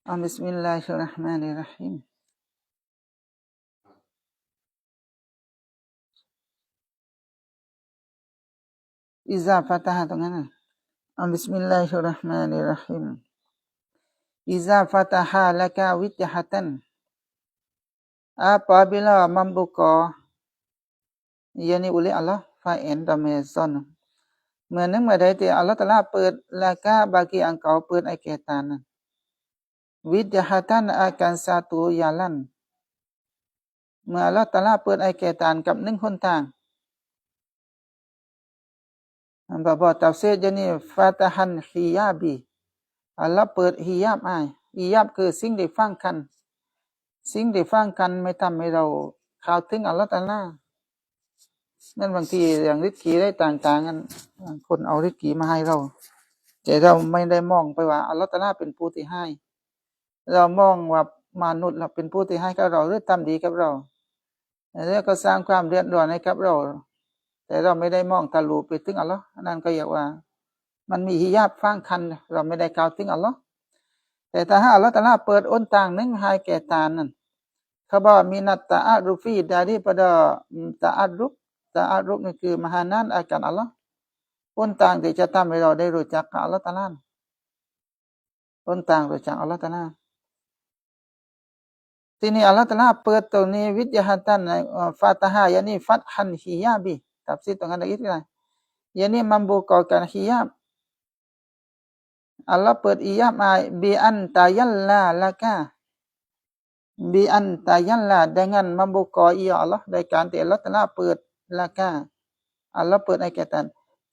بسم الله الرحمن الرحيم إذا فتح ตรงนั้นนะبسم الله الرحمن الرحيم إذا فتح لك وجهة apabila membuka yakni oleh Allah fa'in damazon เมื่อนึงเมื่อใดที่อัลเลาะห์ตะอาลาเปิดละกะ bagi engkau เปิดไอ้แก่ตานั้น wijhatan akan satu jalan เมื่ออัลเลาะห์ตะอาลาเปิดไอ้แก่ตากับหนึ่งหนทางบาtafsir จะนี่ fatahan hiyabi อัลเลาะห์เปิดฮิญาบฮิญาบคือสิ่งที่ฟังกันสิ่งที่ฟังกันไม่ทำให้เราเข้าถึงอัลเลาะห์ตะอาลานั่นบางทีอย่างริสกีได้ต่างๆกันคนเอาริสกีมาให้เราแต่เราไม่ได้มองไปว่าอัลเลาะห์ตะอาลาเป็นผู้ที่ให้เรามองว่ามนุษย์เราเป็นผู้ที่ให้กับเราหรือทำดีกับเราแล้วก็สร้างความเดือดร้อนให้กับเราแต่เราไม่ได้มองทะลุไปถึงอัลเลาะห์นั่นก็เรียกว่ามันมีฮิญาบฟังกันเราไม่ได้เข้าถึงอัลเลาะห์แต่ถ้าอัลเลาะห์ตะอาลาเปิดหนทางหนึ่งให้แก่ตานั้นเขาบอกมินัตตะอารุฟี daripada ตะอารุฟนี่คือมหานานakanอัลเลาะห์หนทางที่จะทำให้เราได้รู้จักอัลเลาะห์ตะอาลาหนทางรู้จักอัลเลาะห์ตะอาลาทีนี้อัลเลาะห์ตะอาลาเปิดตรงนี้วิทยาตันฟาตาฮาyakni fathan hijabi ตัฟซีรตรงนั้นอีกทีyakni membukakan hijab Allah เปิดฮิญาบbi an tayalla laka bi an tayalla dengan membuka ia Allah โดยการที่อัลเลาะห์ตะอาลาเปิดละกะอัลเลาะห์เปิดให้แก่ท่าน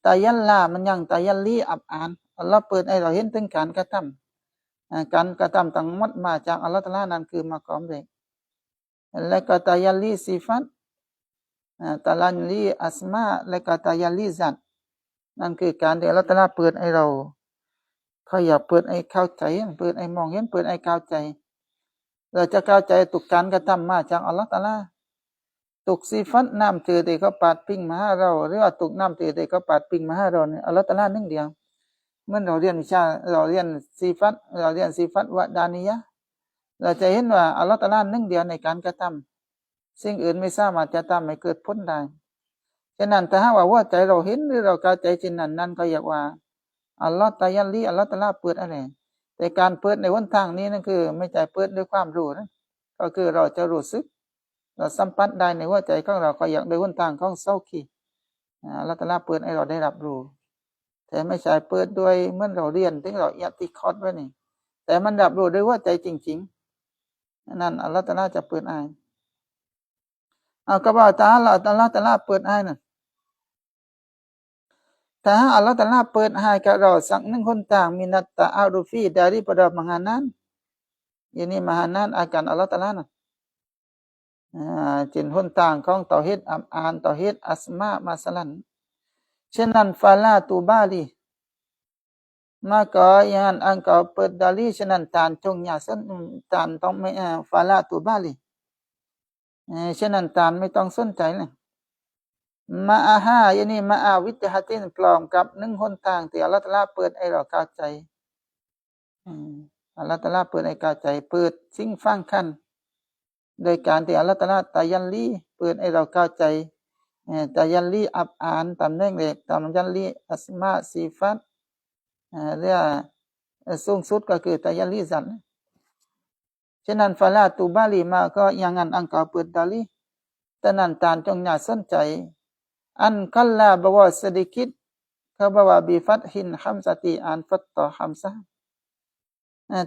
tayalla มันยังtayalli อับอานอัลเลาะห์เปิดให้เราเห็นถึงการกระทำทั้งหมดมาจากอัลเลาะห์ตะอาลานั่นคือมากอมเด็กและก็tayalli ซิฟัตtayalli อัสมาและก็tayalli ซัตนั่นคือการที่อัลเลาะห์ตะอาลาเปิดให้เราเขาอยากเปิดให้เข้าใจเปิดให้มองเห็นเปิดให้เข้าใจเราจะเข้าใจทุกการกระทำมาจากอัลเลาะห์ตะอาลาทุกซิฟัตนามถือที่เขาปาดปิ้งมาให้เราหรือว่าทุกนามถือที่เขาปาดปิ้งมาให้เราเนี่ยอัลเลาะห์ตะอาลาหนึ่งเดียวเมื่อเราเรียนวิชาเราเรียนซิฟัตวะดานียะเราจะเห็นว่าอัลเลาะห์ตะอาลาหนึ่งเดียวในการกระทำสิ่งอื่นไม่สามารถจะทำให้เกิดผลได้ฉะนั้นถ้าหากว่าใจเราเห็นหรือเราเข้าใจเช่นนั้นนั่นก็เรียกว่าอัลเลาะห์ตะยัลลีอัลเลาะห์ตะอาลาเปิดอะไรแต่การเปิดในหนทางนี้นั่นคือไม่ใช่เปิดด้วยความรู้นะก็คือเราจะรู้สึกเราสัมผัสได้ในหัวใจของเราก็อยากโดยหนทางของเซาคีอัลเลาะห์ตะอาลาเปิดให้เราได้รับรู้แต่ไม่ใช่เปิดด้วยเหมือนเราเรียนถึงเราอิติคอดไว้นี่แต่มันรับรู้ด้วยหัวใจจริงๆนั่นอัลเลาะห์ตะอาลาจะเปิดให้ก็บอกอัลเลาะห์ตะอาลาเปิดให้นั่นถ้าอัลเลาะห์ตะอาลาเปิดให้กับเราสักหนึ่งหนทางมินัตตะอารุฟี daripada makanan ini makanan akan Allah Taala นะเช่นหนทางของเตาฮีดอ่านเตาฮีดอัสมามาสลันฉะนั้นฟาลาตูบาลี maka yang engkau peduli ฉะนั้นท่านจงอย่าสนท่านต้องไม่ฟาลาตูบาลีฉะนั้นท่านไม่ต้องสนใจเลยมาอาฮายันี่มาอาวิทยาตินพร้อมกับหนึ่งหนทางที่อัลเลาะห์ตะอาลาเปิดให้เราเข้าใจอัลเลาะห์ตะอาลาเปิดให้เข้าใจเปิดสิ่งฟังคันโดยการที่อัลเลาะห์ตะอาลาตะยัลลีเปิดให้เราเข้าใจตะยัลลีอับอานตำแหน่งเล็กตำยัลลีอัสมาซิฟัตเรียกสูงสุดก็คือตะยัลลีซัตฉะนั้นฟาลาตูบาลีมาก็อย่างนั้นอังกอเปิดดาลีแต่นั้นตานจงอย่าสนใจอันคัลลาบวาสดิกิตเขาบอกว่าบิฟัตฮินฮัมซาติอันฟัตตอฮัมซะ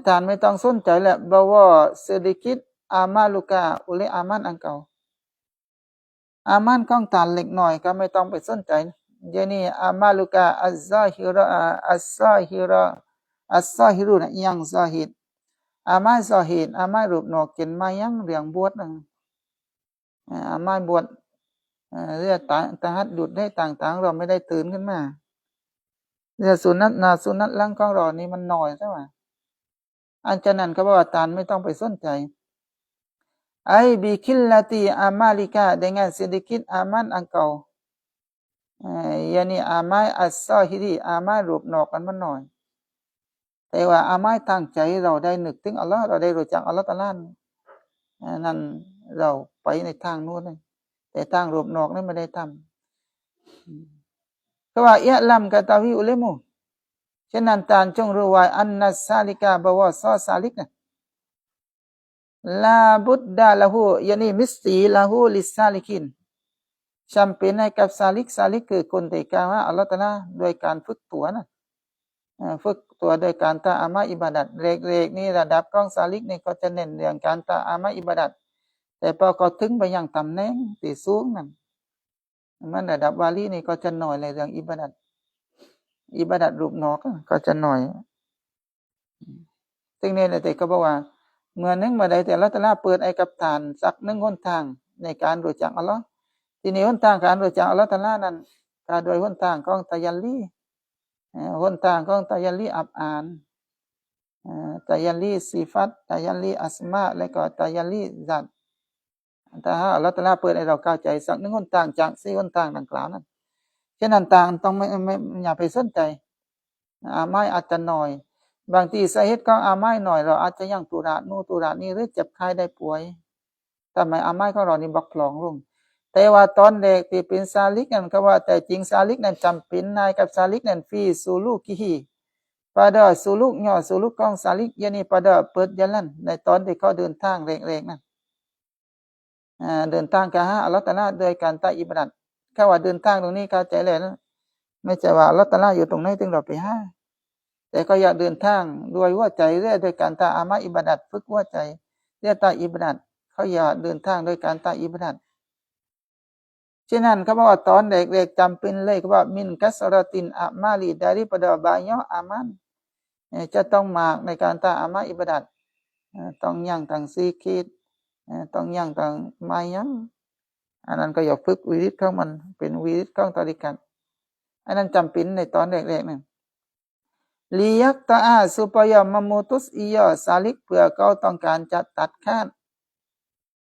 ท่านไม่ต้องสนใจแหละบวาสดิกิตอามาลุกาอุเลอามันอังเกาอามันของท่านเล็กน้อยก็ไม่ต้องไปสนใจเดี๋ยวนี้อามาลุกาอัซซาฮิรอัซซาฮิรุนะยังซาฮิดอามาซาฮิดอามารูปนอกเกินมายังเรื่องบวชนะอามาบวชเรื่องตาหัดหยุดได้ต่างๆเราไม่ได้ตื่นขึ้นมาเรื่องสุนัตลังของเรานี่มันน้อยใช่ไหมอันฉะนั้นเขาบอกว่าท่านไม่ต้องไปสนใจbikillati amalika dengan sedikit aman engkau yakni amal as-zahiri amal รูปนอกกันมันน้อย แต่ว่าอามัยทางใจเราได้นึกถึงอัลลอฮ์เราได้รู้จักอัลลอฮ์ตะอาลานั่นเราไปในทางนู้นแต่ทางรูปนอกนั้นไม่ได้ทำเพราะว่าอิลัมกะตาวีอุเลมูฉะนั้นตานจงรู้ไว้อันนัสซาลิกาบวะซอซาลิกนะลาบุดดาละหูยานีมิสตีละหูลิซาลิกินจำเป็นให้กับซาลิกคือคนที่กล่าวว่าอัลลอฮฺตะอาลาโดยการฝึกตัวนะฝึกตัวโดยการตะอามาอิบาดัตเล็กๆนี่ระดับของซาลิกนี่ก็จะเน้นเรื่องการตะอามาอิบาดัตแต่พอเขาถึงไปยังตำแหน่งที่สูงนั้นมันระดับวาลีนี่ก็จะหน่อยในเรื่องอิบาดัตรูปนอกก็จะหน่อยซึ่งนี่แหละแต่ก็บอกว่าเมื่อนึงมาใดแต่ละตะลาเปิดไอ้กับฐานสักหนึ่งหนทางในการรู้จักอัลลอฮ์ทีนี้หนทางการรู้จักอัลลอฮ์ตะลานั้นก็โดยหนทางของตะยัลลีหนทางของตะยัลลีอับอานตะยัลลีสิฟัตตะยัลลีอัสมาและก็ตะยัลลีซัตถ้าอัลลอฮ์ตะลาเปิดให้เราเข้าใจสักหนึ่งหนทางจากสี่หนทางดังกล่าวนั้นฉะนั้นต่างต้องไม่อย่าไปสนใจอามัยอาจจะหน่อยบางทีสาเหตุของอามัยหน่อยเราอาจจะยังตุระนู่ตุระนี่หรือเจ็บไข้ได้ป่วยทำไมอามัยของเรานี่บักพลองลงแต่ว่าตอนเด็กที่เป็นซาลิกนั่นก็ว่าแต่จริงซาลิกนั้นจำเป็นนายกับซาลิกนั้นฟีสูลูกิฮีpada suluknya suluk kong salik yani pada perjalanan ในตอนที่เขาเดินทางเร่งๆนั่นเดินทางกันฮะอัลเลาะห์ตะอาลาโดยการตะอิบาดัตแค่ว่าเดินทางตรงนี้เข้าใจเลยนะไม่ใช่ว่าอัลเลาะห์ตะอาลาอยู่ตรงไหนถึงเราไปหาแต่ก็อยากเดินทางด้วยหัวใจเรื่อยโดยการตะอามาอิบาดัตฝึกหัวใจเรื่อยตะอิบาดัตเขาอยากเดินทางโดยการตะอิบาดัตฉะนั้นเขาบอกว่าตอนเด็กๆจำเป็นเลยเขาบอกมินกัสรตินอะมาลีdaripada banyak amanจะต้องมากในการตะอามาอิบาดัตต้องยังต่างซีคิดต้องยังต่างมายังอันนั้นก็อยากฝึกวิริตของมันเป็นวิริตของตริกันอันนั้นจำเป็นในตอนเด็กๆนั่นลียักตะอา supaya memutus ia salik เพื่อเขาต้องการจะตัดขาด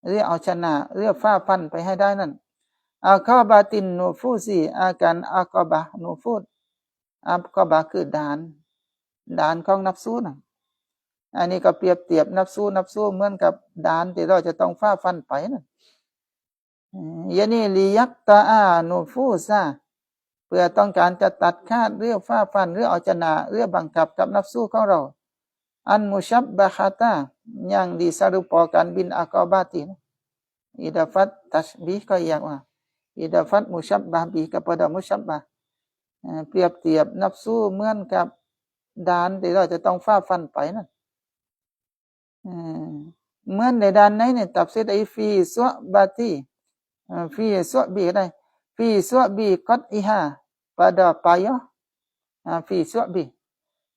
หรือเอาชนะเรือฟ้าฟันไปให้ได้นั่นอาคาบาตินนูฟูซีอาการอากบะนูฟูดอากบะคือด่านของนับซูนะอันนี้ก็เปรียบเทียบนับซูเหมือนกับด่านที่เราจะต้องฟ้าฟันไปนั่นยานี่ลียักตาอานูฟูซาเพื่อต้องการจะตัดขาดเรื่องฟ้าฟันหรือเอาชนะเรื่องบังคับกับนับซูของเราอันมุชับบะฮาตาyang disarupakan bin akabati idafat tasbihก็อย่างว่าidafat musyabbah bi kepada musyabbah เปรียบเทียบนับซูเหมือนกับด่านที่เราจะต้องฟ้าฟันไปนั่นเหมือนในด่านไหนเนี่ยตับเสดไอฟีสวบาตีฟีสวบีได้ฟีสวบีกัดอิฮา pada payah fi su'bi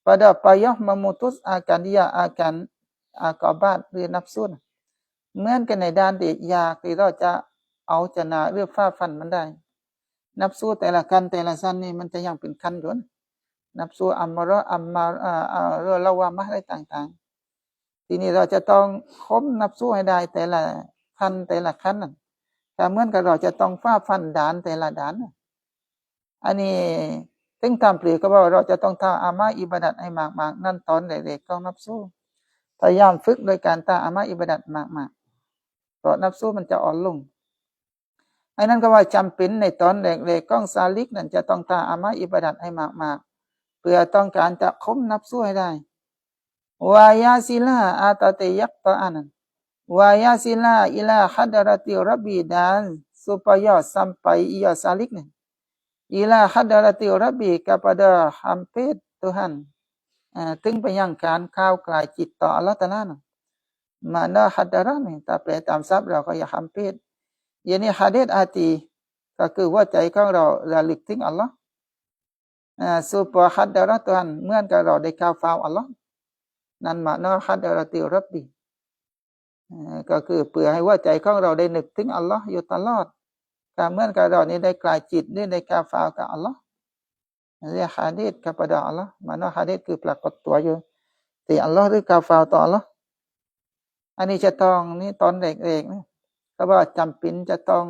pada payah memutus akan dia akan akabat หรือนับซูนเหมือนกันในด้านที่ยากที่เราจะเอาชนะเรื่องฟ้าฟันมันได้นับซูแต่ละคันแต่ละสั้นนี่มันจะยังเป็นคันอยู่นับซูอัมมาเรื่องละวามะอะไรต่างๆทีนี้เราจะต้องค้มนับซูให้ได้แต่ละคันนั่นแต่เหมือนกับเราจะต้องฟ้าฟันด่านแต่ละด่านอันนี้ถึงทำเปลือกก็ว่าเราจะต้องทำอามาอิบาดัตให้มากๆนั่นตอนเด็กๆต้องนับสู้พยายามฝึกโดยการทำอามาอิบาดัตมากๆเพราะนับสู้มันจะอ่อนลงไอ้นั่นก็ว่าจำเป็นในตอนเด็กๆก้องซาลิกนั่นจะต้องทำอามาอิบาดัตให้มากๆเพื่อต้องการจะค้มนับสู้ให้ได้วายาซิลาอาตาเตยักตะอานันวายาซิลาอิลาฮัดรติรับบิดาน supaya sampai ia salik nih ila hadarati rabbi kepada hampir Tuhan ถึงไปยังการก้าวไกลจิตต่ออัลเลาะห์ตะอาลานะมานะฮัดดาระนี่ถ้าแปลตามศัพท์เราก็อย่า hampir อย่างนี้ฮะดีษอาตีก็คือหัวใจของเราระลึกถึงอัลเลาะห์supayaฮัดดาระTuhan เหมือนกับเราได้ก้าวเฝ้าอัลเลาะห์นั่นมานะฮัดดาระติรับบิก็คือเพื่อให้หัวใจของเราได้นึกถึงอัลเลาะห์อยู่ตลอดก็เหมือนกับเรานี่ได้กลายจิตนี่ได้ก้าวเฝ้ากับอัลเลาะห์เรียกฮะดีษ kepada Allah manaฮะดีษคือปรากฏตัวอยู่ที่อัลเลาะห์หรือกาวฟาวต่ออัลเลาะห์อันนี้จะต้องนี่ตอนเด็กๆนะก็ว่าจำเป็นจะต้อง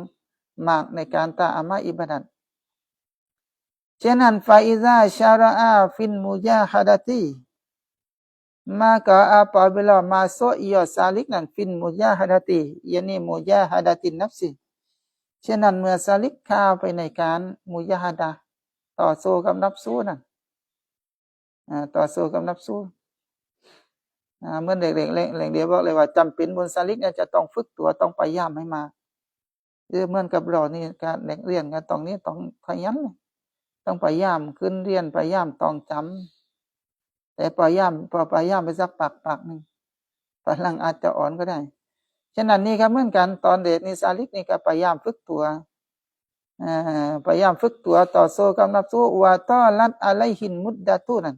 มากในการตะอามาอิบาดัตฉะนั้นฟาอิซาชาราอาฟินมุญาฮะดะตี maka apabila masuk ia salik dan fin mujahadati ยันนี่มุญาฮะดะตินนัฟซีฉะนั้นเมื่อสลิกเข้าไปในการมุญาฮะดะต่อสู้กับนัฟซูนั่นต่อสู้กับนัฟซูเมื่อเด็กๆเล็กเดียวบอกเลยว่าจำเป็นบนสลิกเนี่ยจะต้องฝึกตัวต้องพยายามให้มาเหมือนกับเรานี่การเด็กเรียนกันตรงนี้ต้องขยันต้องพยายามขึ้นเรียนพยายามต้องจำแต่พยายามไปสักปักนึงพลังอาจจะอ่อนก็ได้ฉะนั้นนี่ก็เหมือนกันตอนเด็กนี่สลิกนี่ก็พยายามฝึกตัวพยายามฝึกตัวต่อสู้กับนัฟซูวะตอลัดอะลัยฮินมุดดะตุนั่น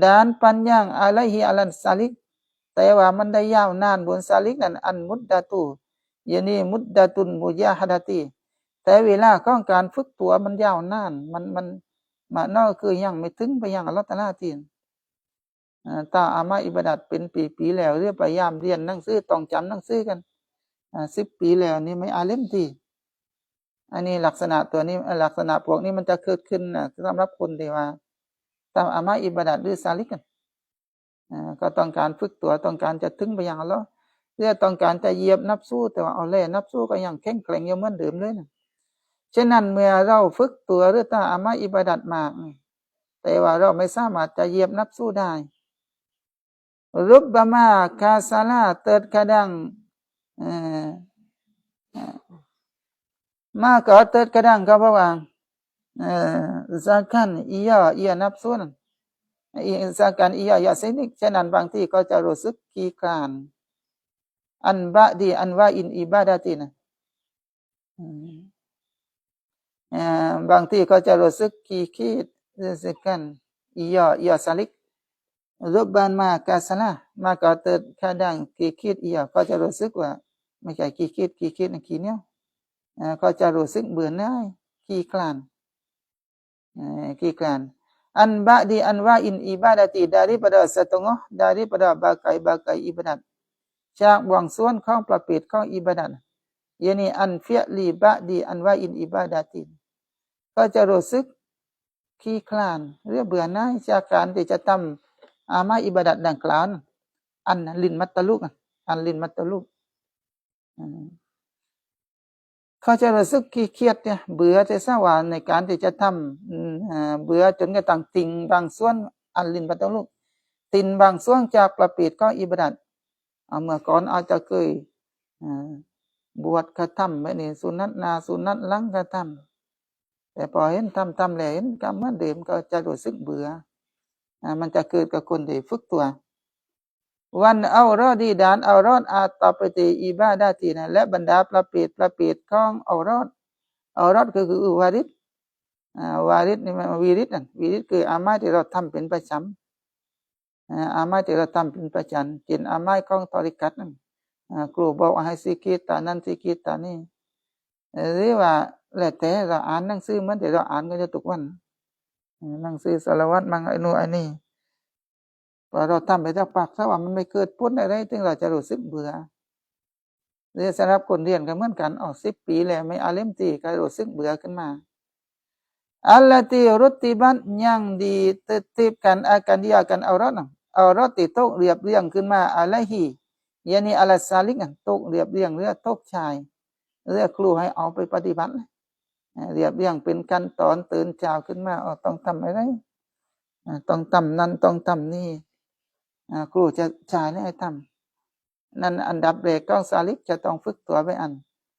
dan panjang alaihi alan salik แต่ว่ามันได้ยาวนานบนสลิกนั้นอันมุดดะตุยะนี่มุดดะตุนมุญาฮะดะตีแต่เวลาของการฝึกตัวมันยาวนานมันมานอคือยังไม่ถึงไปยังอัลเลาะห์ตะอาลาทีถ้าอามาอิบาดัตเป็นปีๆแล้วเรียกพยายามเรียนหนังสือต้องจำหนังสือกัน10 ปีแล้วนี่ไม่อาเล่มทีอันนี้ลักษณะตัวนี้ลักษณะพวกนี้มันจะเกิดขึ้นสำหรับคนที่ว่าตามอามาอิบาดัตหรือซาลิกกันก็ต้องการฝึกตัวต้องการจะถึงไปอย่างอัลเลาะห์เพื่อต้องการจะเหยียบนับสู้แต่ว่าเอาแล่นับสู้ก็ยังแข็งแกร่งอยู่เหมือนเดิมเลยนะฉะนั้นเมื่อเราฝึกตัวหรือตาอามาอิบาดัตมากแต่ว่าเราไม่สามารถจะเหยียบนับสู้ได้รุบบะมากาซาลาterkadang maka terkadang kau bawa zakan ia nafsu zakan ia sinik ฉะนั้นบางทีก็จะรู้สึกขี้คลานอันบะดีอันว่าอินอิบาดะตินะบางทีก็จะรู้สึกขี้คิดzakan ia salik rubban maka salah maka terkadangขี้คิดia ก็จะรู้สึกว่าไม่ใช่ขี้คิดนะขี้เหนียวก็จะรู้สึกเบื่อหน่ายขี้คลานอันบะดีอันว่าอินอิบาดะติ daripada setengah daripada bagai-bagai ibadat จากบางส่วนของประเภทของอิบาดัตยะนี่อันฟิอลีบะดีอันว่าอินอิบาดะติก็จะรู้สึกขี้คลานหรือเบื่อหน่ายจากการที่จะทำอามาอิบาดัตดังกล่าวอันลินมัตตะลุกเขาจะรู้สึกขี้เกียจเนี่ยเบื่อจะสว่าในการที่จะทำเบื่อจนกระทั่งติงบางส่วนอันลินมัตตะลุกตินบางส่วนจากประเภทของอิบาดัตเมื่อก่อนอาจจะเคยบวชกระทำไม่นี่สุนัตนาสุนัตลังกระทำแต่พอเห็นทำแล้วเห็นกรรมเหมือนเดิมก็จะรู้สึกเบื่อมันจะเกิดกับคนที่ฝึกตัววันเอารอดีดานเอารอดอาตปฏิอิบาดาตินะและบรรดาประเภทของเอารอดก็คือวาริดนี่มันวิริดคืออามาที่เราทำเป็นประจำอามาที่เราทำเป็นประจำกินอามาของตอริกัตนั่นครูบอกให้สิกิตานั้นสิกิตานี่หรือว่าแล้วแต่เราอ่านหนังสือเหมือนที่เราอ่านกันทุกวันหนังสือสารวัตรมังไอ้นู่นไอ้นี่พอเราทำไปสักพักถ้าว่ามันไม่เกิดผลอะไรถึงเราจะรู้สึกเบื่อหรือสำหรับคนเรียนก็เหมือนกัน10 ปีแล้วไม่อาเล่มตีก็รู้สึกเบื่อขึ้นมาอัลลตีรุติบันยังดีติบกันอาการdia akan auratที่ตกเรียบเรียงขึ้นมาอะลัยฮิยะนี่อัลซาลิกตกเรียบเรียงเรือตกชายเรือครูให้เอาไปปฏิบัติเรียบเรียงเป็นขั้นตอนตื่นเช้าขึ้นมาต้องทำอะไรต้องทำนั้นต้องทำนี่ครูจะชายให้ทำนั่นอันดับแรกของซาลิกจะต้องฝึกตัวไป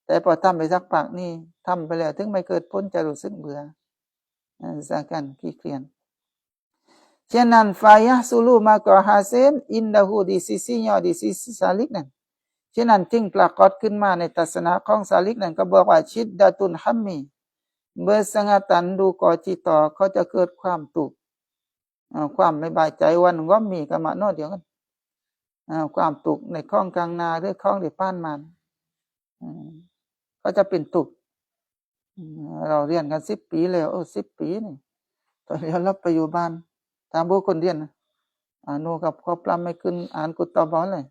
แต่พอทำไปสักพักนี่ทำไปแล้วถึงไม่เกิดผลจะรู้สึกเบื่อzakanขี้เกียจฉะนั้นฟายะซุลูมากอฮาเซนอินดาฮูdi sisinya di sisi salik นั้นฉะนั้นจึงปรากฏขึ้นมาในทัศนะของซาลิกนั้นก็บอกว่าชิดดาตุนฮัมมีbersengatan duka cita เขาจะเกิดความทุกข์ความไม่บายใจวันก็มีกับมะโนเดียวกันความทุกข์ในข้องกลางนาหรือข้องที่ผ่านมาก็จะเป็นทุกข์เราเรียนกัน10 ปีแล้ว10 ปีนี่ตอนนี้เราไปอยู่บ้านตามบุคคลเรียนโนกับครอบครัวไม่ขึ้นอ่านกุตตะบอลเลย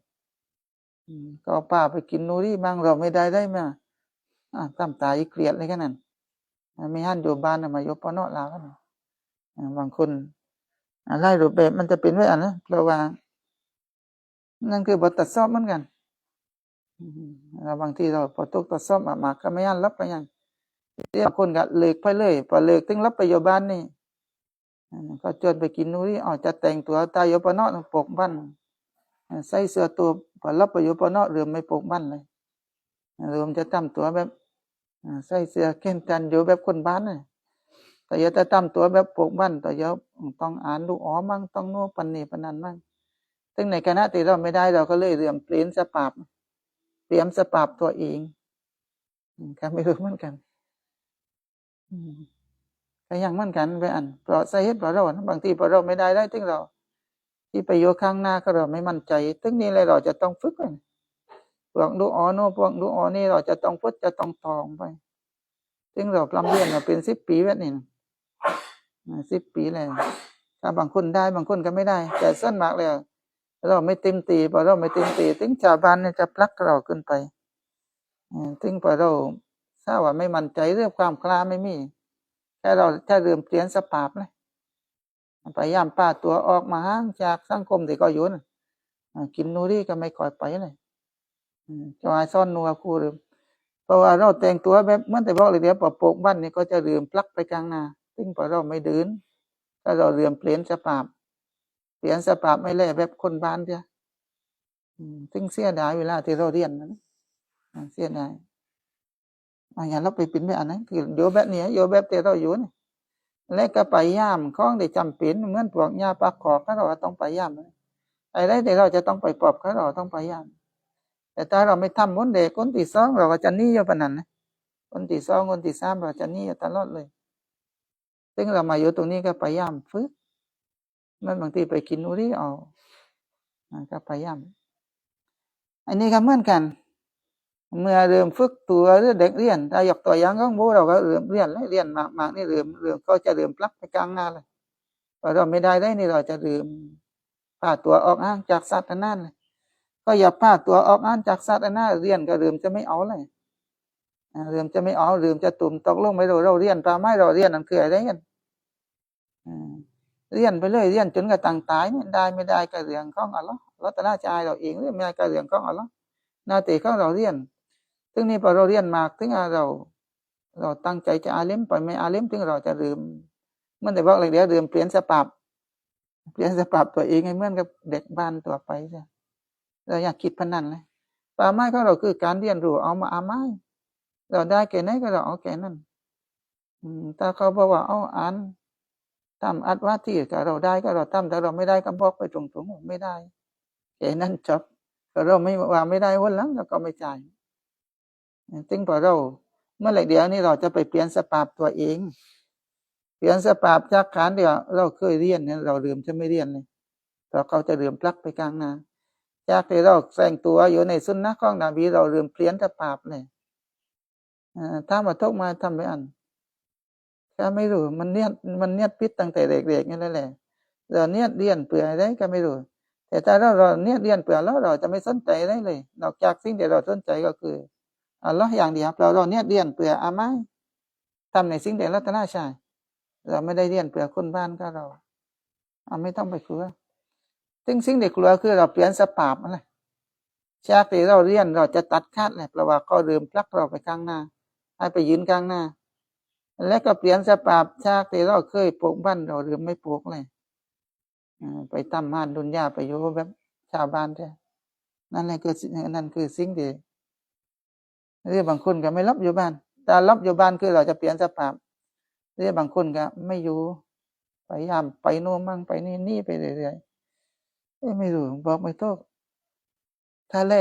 ก็ป้าไปกินนูรี่มั่งเราไม่ได้มาตามตาอีเกลียดเลยแค่นั้นไม่หันอยู่บ้านมายกปนอลาวกันบางคนไล่รูปแบบมันจะเป็นไว้นะเพราะว่า นั่นคือบททดสอบเหมือนกันบางทีเราพอตกทดสอบมาก็ไม่ยันรับไปยังเดี๋ยวคนก็เลิกไปเลยพอเลิกถึงรับไปอยู่บ้านนี่ก็จนไปกินนู่นนี่จะแต่งตัวตายอยู่ปนอกปกบ้านใส่เสื้อตัวพอรับไปอยู่ปนอกเรือไม่ปกบ้านเลยเรือจะทำตัวแบบใส่เสื้อเข้มกันอยู่แบบคนบ้านเลยแต่อย่าจะทำตัวแบบปกบ้านแต่อย่าต้องอ่านลูกอ๋อมั่งต้องโน้ปันนี่ปันนั้นมั่งซึ่งในคณะที่เราไม่ได้เราก็เลยเรื่องเปลี่ยนสภาพเตรียมสภาพตัวเองก็ไม่รู้เหมือนกันก็ยังเหมือนกันไปอันเพราะสาเหตุเพราะเราบางทีเพราะเราไม่ได้ถึงเราที่ไปโยข้างหน้าก็เราไม่มั่นใจถึงนี้เลยเราจะต้องฝึกไปพวกดูอ๋อโน่พวกดูอ๋อนี่เราจะต้องพุทธจะต้องทองไปถึงเราลำเรียนมาเป็น10 ปีแบบนี้10 ปีเลยถ้าบางคนได้บางคนก็ไม่ได้แต่ส่วนมากเลยเราไม่เต็มตีพอเราไม่เต็มตีถึงชาวบ้านเนี่ยจะพลักเราขึ้นไปถึงพอเราทราบว่าไม่มั่นใจเรื่องความกล้าไม่มีแค่เราแค่เริ่มเปลี่ยนสภาพเลยพยายามป้าตัวออกมาห่างจากสังคมที่ก็อยู่นะกินนูรี่ก็ไม่ค่อยไปเลยจะมาซ่อนนัวครูหรือเพราะว่าเราแต่งตัวแบบเหมือนแต่บอกเลยเดี๋ยวปะโปกบ้านนี่ก็จะเริ่มพลักไปกลางนาซึ่งพอเราไม่เดินถ้าเราเริ่มเปลี่ยนสภาพไม่แล่แบบคนบ้านเดียวซึ่งเสียดายเวลาที่เราเรียนนะเสียดายอย่างเราไปปิ้นไปอันนั้นคือโยแบบนี้โยแบบที่เราอยู่นี่และก็ไปย่ามของได้จำเป็นเหมือนพวกยาปากขอกเราต้องไปย่ามอะไรที่เราจะต้องไปปอบเราต้องไปย่ามแต่ถ้าเราไม่ทำคนเด็กคนที่2เราก็จะหนีอยู่ปานนั้นนะคนที่2คนที่3เราจะหนีตลอดเลยซึ่งเรามาอยู่ตรงนี้ก็พยายามฝึกมันบางทีไปกินนูรี่เอาก็พยายามอันนี้ก็เหมือนกันเมื่อเริ่มฝึกตัวหรือเด็กเรียนถ้ายกตัวอย่างของโบเราก็เริ่มเรียนมากนี่เริ่มก็จะเริ่มปลักไปกลางหน้าเลยพอเราไม่ได้นี่เราจะเริ่มพาตัวออกห่างจากศาสนาเลยก็อย่าพาตัวออกห่างจากศาสนาเรียนก็เริ่มจะไม่เอาเลยเริ่มจะไม่เอาเริ่มจะตุ่มตกลงไปเราเรียนปลาไม้เราเรียนนั่นคืออะไรกันเรียนไปเลยเรียนจนกระทั่งตายเนี่ยได้ไม่ได้ก็เรื่องของอัลเลาะห์เราแต่ละใจเราเองเรื่องไม่ได้ก็เรื่องของอัลเลาะห์หน้าที่ของเราเรียนถึงนี้พอเราเรียนมากถึงเราตั้งใจจะอาลิมไปไม่อาลิมถึงเราจะลืมเมื่อแต่บอกอะไรเดี๋ยวลืมเปลี่ยนสภาพตัวเองให้เหมือนกับเด็กบ้านตัวไปใช่เราอยากคิดพนันเลยป่าไม้ของเราคือการเรียนรู้เอามาอาไม้เราได้แก่ไหนก็เราเอาแก่นั้นถ้าเขาบอกว่าเอาอ่านทำอัดว่าที่ถ้าเราได้ก็เราทำถ้าเราไม่ได้ก็บอกไปตรงๆไม่ได้แค่นั้นจบถ้าเราไม่ว่าไม่ได้วันหลังเราก็ไม่จ่ายซึ่งพอเราเมื่อไหร่เดี๋ยวนี้เราจะไปเปลี่ยนสภาพตัวเองเปลี่ยนสภาพจากการเดียวเราเคยเรียนเนี่ยเราลืมจะไม่เรียนเลยแต่เขาจะลืมพลักไปกลางนาจากที่เราแฝงตัวอยู่ในสุนนะของนบีเราลืมเปลี่ยนสภาพเลยถ้ามาทกมาทำไปอันก็ไม่รู้มันเนียดพิษตั้งแต่เด็กๆนี่แหละเราเนียดเรียนเปื่อยได้ก็ไม่รู้แต่ถ้าเราเนียดเรียนเปื่อยแล้วเราจะไม่สนใจได้เลยนอกจากสิ่งที่เราสนใจก็คืออัลลอฮ์อย่างเดียวเราเนียดเรียนเปื่อยอามัยทำในสิ่งที่รัตนาใช่เราไม่ได้เรียนเปื่อยคนบ้านก็เราไม่ต้องไปกลัวสิ่งที่กลัวคือเราเปลี่ยนสภาพอะไรจากที่เราเรียนเราจะตัดขาดเลยเพราะว่าเขาลืมพลักเราไปกลางหน้าให้ไปยืนกลางหน้าและก็เปลี่ยนสภาพจากที่เราเคยปลูกบ้านเราลืมไม่ปลูกเลยไปทำงานดุนยาไปอยู่แบบชาวบ้านใช่นั่นคือสิ่งที่หรือบางคนก็ไม่รับอยู่บ้านแต่รับอยู่บ้านคือเราจะเปลี่ยนสภาพหรือบางคนก็ไม่อยู่พยายามไปโน่นมั่งไปนี่ไปเรื่อยๆไม่รู้บอกไม่ถูกถ้าแร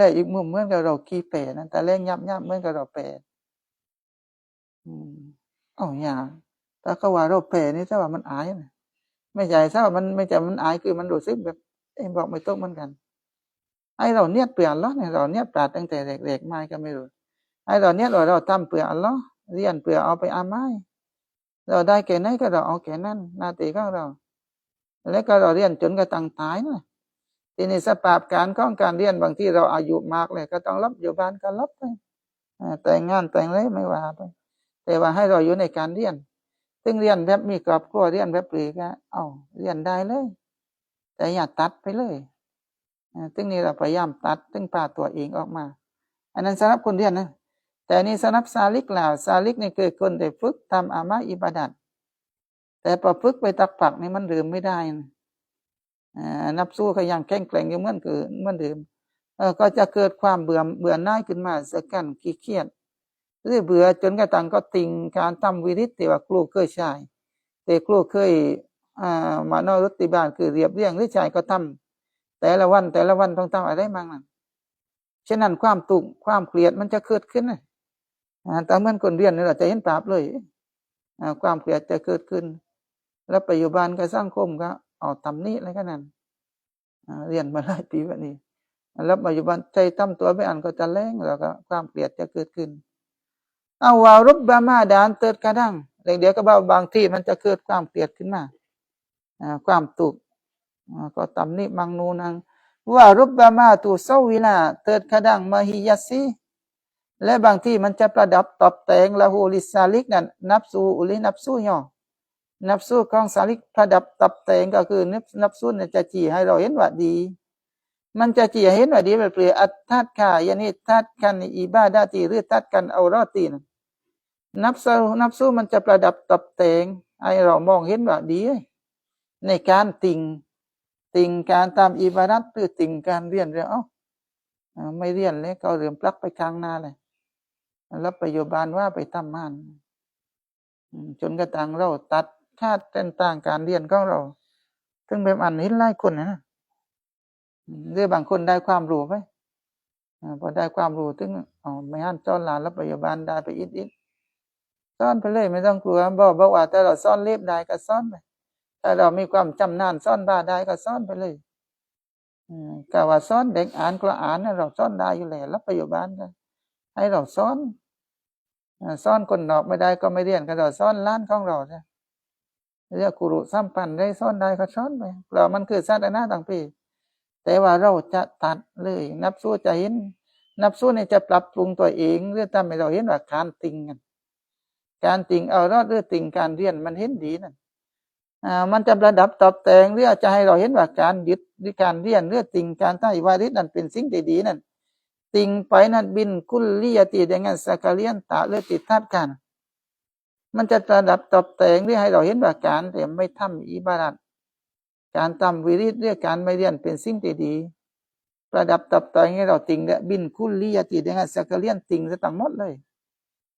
กอีกมุมเหมือนกับเราขี้เป๋นะแต่แรกยับเหมือนกับเราเป๋อย่างถ้าเขาว่าเราเป๋นี่ถ้าว่ามันอายนะไม่ใช่ถ้าว่ามันไม่ใช่มันอายคือมันรู้สึกแบบบอกไม่ถูกเหมือนกันให้เราเนียดเปลี่ยนล้อเนี่ยเราเนียดปราดตั้งแต่เด็กๆมาก็ไม่รู้ให้เราเนียดเราทำเปลี่ยนล้อเรียนเปลี่ยนเอาไปอาไม้เราได้แก่ไหนก็เราเอาแก่นั้นหน้าที่ของเราแล้วก็เราเรียนจนกระทั่งตายนะทีนี้สภาพการของการเรียนบางที่เราอายุมากเลยก็ต้องรับอยู่บ้านก็รับไปแต่งงานแต่งเลยไม่ว่าไปแต่ว่าให้เราอยู่ในการเรียนซึ่งเรียนแบบมีครอบครัวเรียนแบบปลีกเรียนได้เลยแต่อย่าตัดไปเลย ซึ่งนี่เราพยายามตัดซึ่งป่าตัวเองออกมาอันนั้นสำหรับคนเรียนนะแต่นี่สำหรับซาลิกแล้วซาลิกนี่คือคนได้ฝึกทำอามาอิบาดัตแต่พอฝึกไปตักปักนี่มันลืมไม่ได้นะนับสู้ก็ยังแข็งแกร่งอยู่เหมือนเดิมก็จะเกิดความเบื่อหน่ายขึ้นมาสักกันขี้เกียจหรือเบื่อจนกระทั่งก็ติงการทำวิริตที่ว่าครูเคยใช้แต่ครูเคยมานรุตติบาลคือเรียบเรียงหรือใช้ก็ทำแต่ละวันต้องทำอะไรมั่งนั่นฉะนั้นความตุกความเกลียดมันจะเกิดขึ้นนะแต่เมื่อคนเรียนนี่เราจะเห็นภาพเลยความเกลียดจะเกิดขึ้นแล้วปัจจุบันกับสังคมก็เอาตำนี้อะไรกันนั่นเรียนมาหลายปีแบบนี้แล้วปัจจุบันใจตั้มตัวไปอ่านก็จะแรงแล้วก็ความเกลียดจะเกิดขึ้นเอาวารุบบามาดานเติดกระดังเดี๋ยวก็บางที่มันจะเกิดความเกลียดขึ้นมาความตุกก็ตำนี้มังนูนังว่ารุบบามาตูเซวิลาเติดกระดังมาฮิยัสซีและบางที่มันจะประดับตบแต่งละหูลิซาลิกนั่นนับสูอุลินับสูย่อนับสูของซาลิกประดับตบแต่งก็คือนับสูเนี่ยจะจี้ให้เราเห็นว่าดีมันจะจี้เห็นว่าดีแบบเปลือยอัตทัดค่ะยานิทัดกันอิบาดาตีหรือทัดกันเอารอตีนนับสูมันจะประดับตบแต่งให้เรามองเห็นว่าดีในการติ่งการตามอิบาดัตหรือติ่งการเรียนไม่เรียนเลยก็เริ่มปลักไปกลางหน้าเลยแล้วปัจจุบันว่าไปทำมันจนกระทั่งเราตัดค่าต่างการเรียนของเราถึงแบบอันเห็นหลายคนนะหรือบางคนได้ความรู้ไปพอได้ความรู้ถึงไม่หันจ้อนหลานแล้วปัจจุบันได้ไปอิดซ่อนไปเลยไม่ต้องกลัวบอกว่าแต่เราซ่อนเล็บได้ก็ซ่อนไปถ้าเรามีความจำนานซ่อนบ้าได้ก็ซ่อนไปเลยก็ว่าซ่อนเด็กอ่านก็อ่านเราซ่อนได้อยู่แล้วปัจจุบันก็ให้เราซ่อนคนนอกไม่ได้ก็ไม่เรียนกันเราซ่อนล้านของเราใช่เรียกกุรุสัมปันได้ซ่อนได้ก็ซ่อนไปเรามันคือศาสนาต่างปีแต่ว่าเราจะตัดเลยนับสู้จะเห็นนับสู้เนี่ยจะปรับปรุงตัวเองเรื่องทำให้เราเห็นว่าการติงกันการติงเอารอดหรือติงการเรียนมันเห็นดีนั่นมันจะประดับตบแต่งหรือจะให้เราเห็นว่าการยึดหรือการเรียนหรือติงการตั้งวาริสนั่นเป็นสิ่งดีนั่นติงไปนั่นบินกุลลียติอย่างนั้นสักเลียนตาหรือติดทัดกันมันจะประดับตบแต่งหรือให้เราเห็นว่าการแต่ไม่ทำอิบาดัตการทำวิริตเรื่องการไม่เรียนเป็นสิ่งดีประดับตบแต่งให้เราติงเนี่ยบินกุลลียติอย่างนั้นสักเลียนติงจะตั้งหมดเลย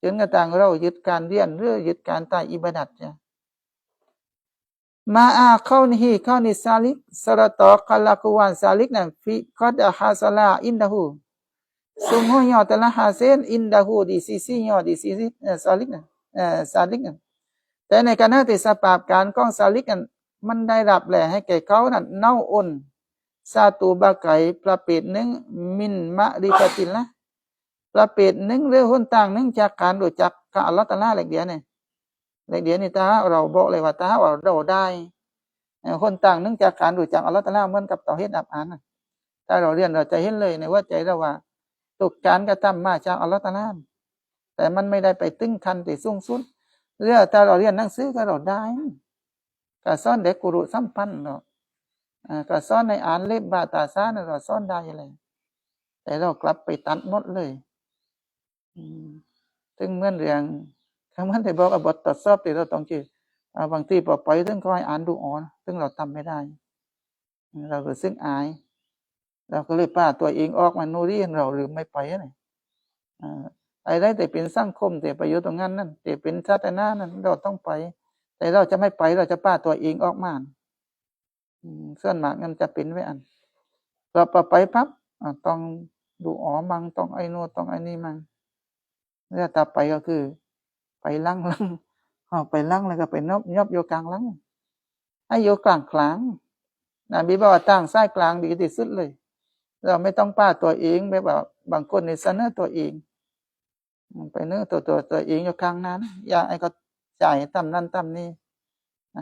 จนกระทั่งเรายึดการเรียนหรือยึดการตั้งอิบาดัตเนี่ยมาเข้านี่ซาลิกสระตอกลากุวันซาลิกนั่นฟิกอดฮาซาลาอินดาหูsungguhnya telah hasil indahu di sisinya di sisi salik ซาลิกแต่ในขณะที่สภาพการของซาลิกนั้นมันได้รับแหล่ให้แก่เขานั้นเน่าอ่อนซาตูบาไก่ประเภทหนึ่งมินมะริกตินละประเภทหนึ่งหรือหนต่างหนึ่งจากการรู้จักกับอัลลอฮฺตะอาลาเหล็กเดียวนี่ถ้าเราบอกเลยว่าถ้าว่าเราได้คนต่างหนึ่งจากการรู้จักอัลลอฮฺตะอาลาเหมือนกับเตาฮีดอับอันถ้าเราเรียนเราจะเห็นเลยในว่าใจเราว่าทุกการกระทำมาจากอัลลอฮฺตะอาลาแต่มันไม่ได้ไปตึงคันที่สูงสุดเรื่องถ้าเราเรียนหนังสือก็เราได้ก็สอนเด็กกุรุสัมพันธ์เนาะก็สอนในอ่านเล็บบาตาซาเนี่ยเราสอนได้เลยแต่เรากลับไปตัดหมดเลยถึงเหมือนเรื่องคำนั้นที่บอกว่าบททดสอบที่เราต้องเจอบางทีพอไปถึงก็ให้อ่านดูอ่อนซึ่งเราทำไม่ได้เราก็ซึ่งอายเราก็เลยป้าตัวเองออกมาโนรีเราหรือไม่ไปเนี่ยอะไรแต่เป็นสังคมแต่ประโยชน์ตรงนั้นนั่นแต่เป็นศาสนานั้นเราต้องไปแต่เราจะไม่ไปเราจะป้าตัวเองออกมาส่วนมากมันจะเป็นไว้อันเราไปปั๊บต้องดูอ๋อมังต้องไอ้นู่นต้องไอ้นี่มังแล้วต่อไปก็คือไปลังไปลังแล้วก็ไปยอบโยกลางลังให้โยกลางนะบีบอกว่าตั้งซ้ายกลางดีที่สุดเลยเราไม่ต้องป้าตัวเองแบบว่าบางคนในเสนอตัวเองไปเนื้อตัวเองอยู่กลางนั้นอย่าไอ้ก็จ่ายตำนั่นตำนี่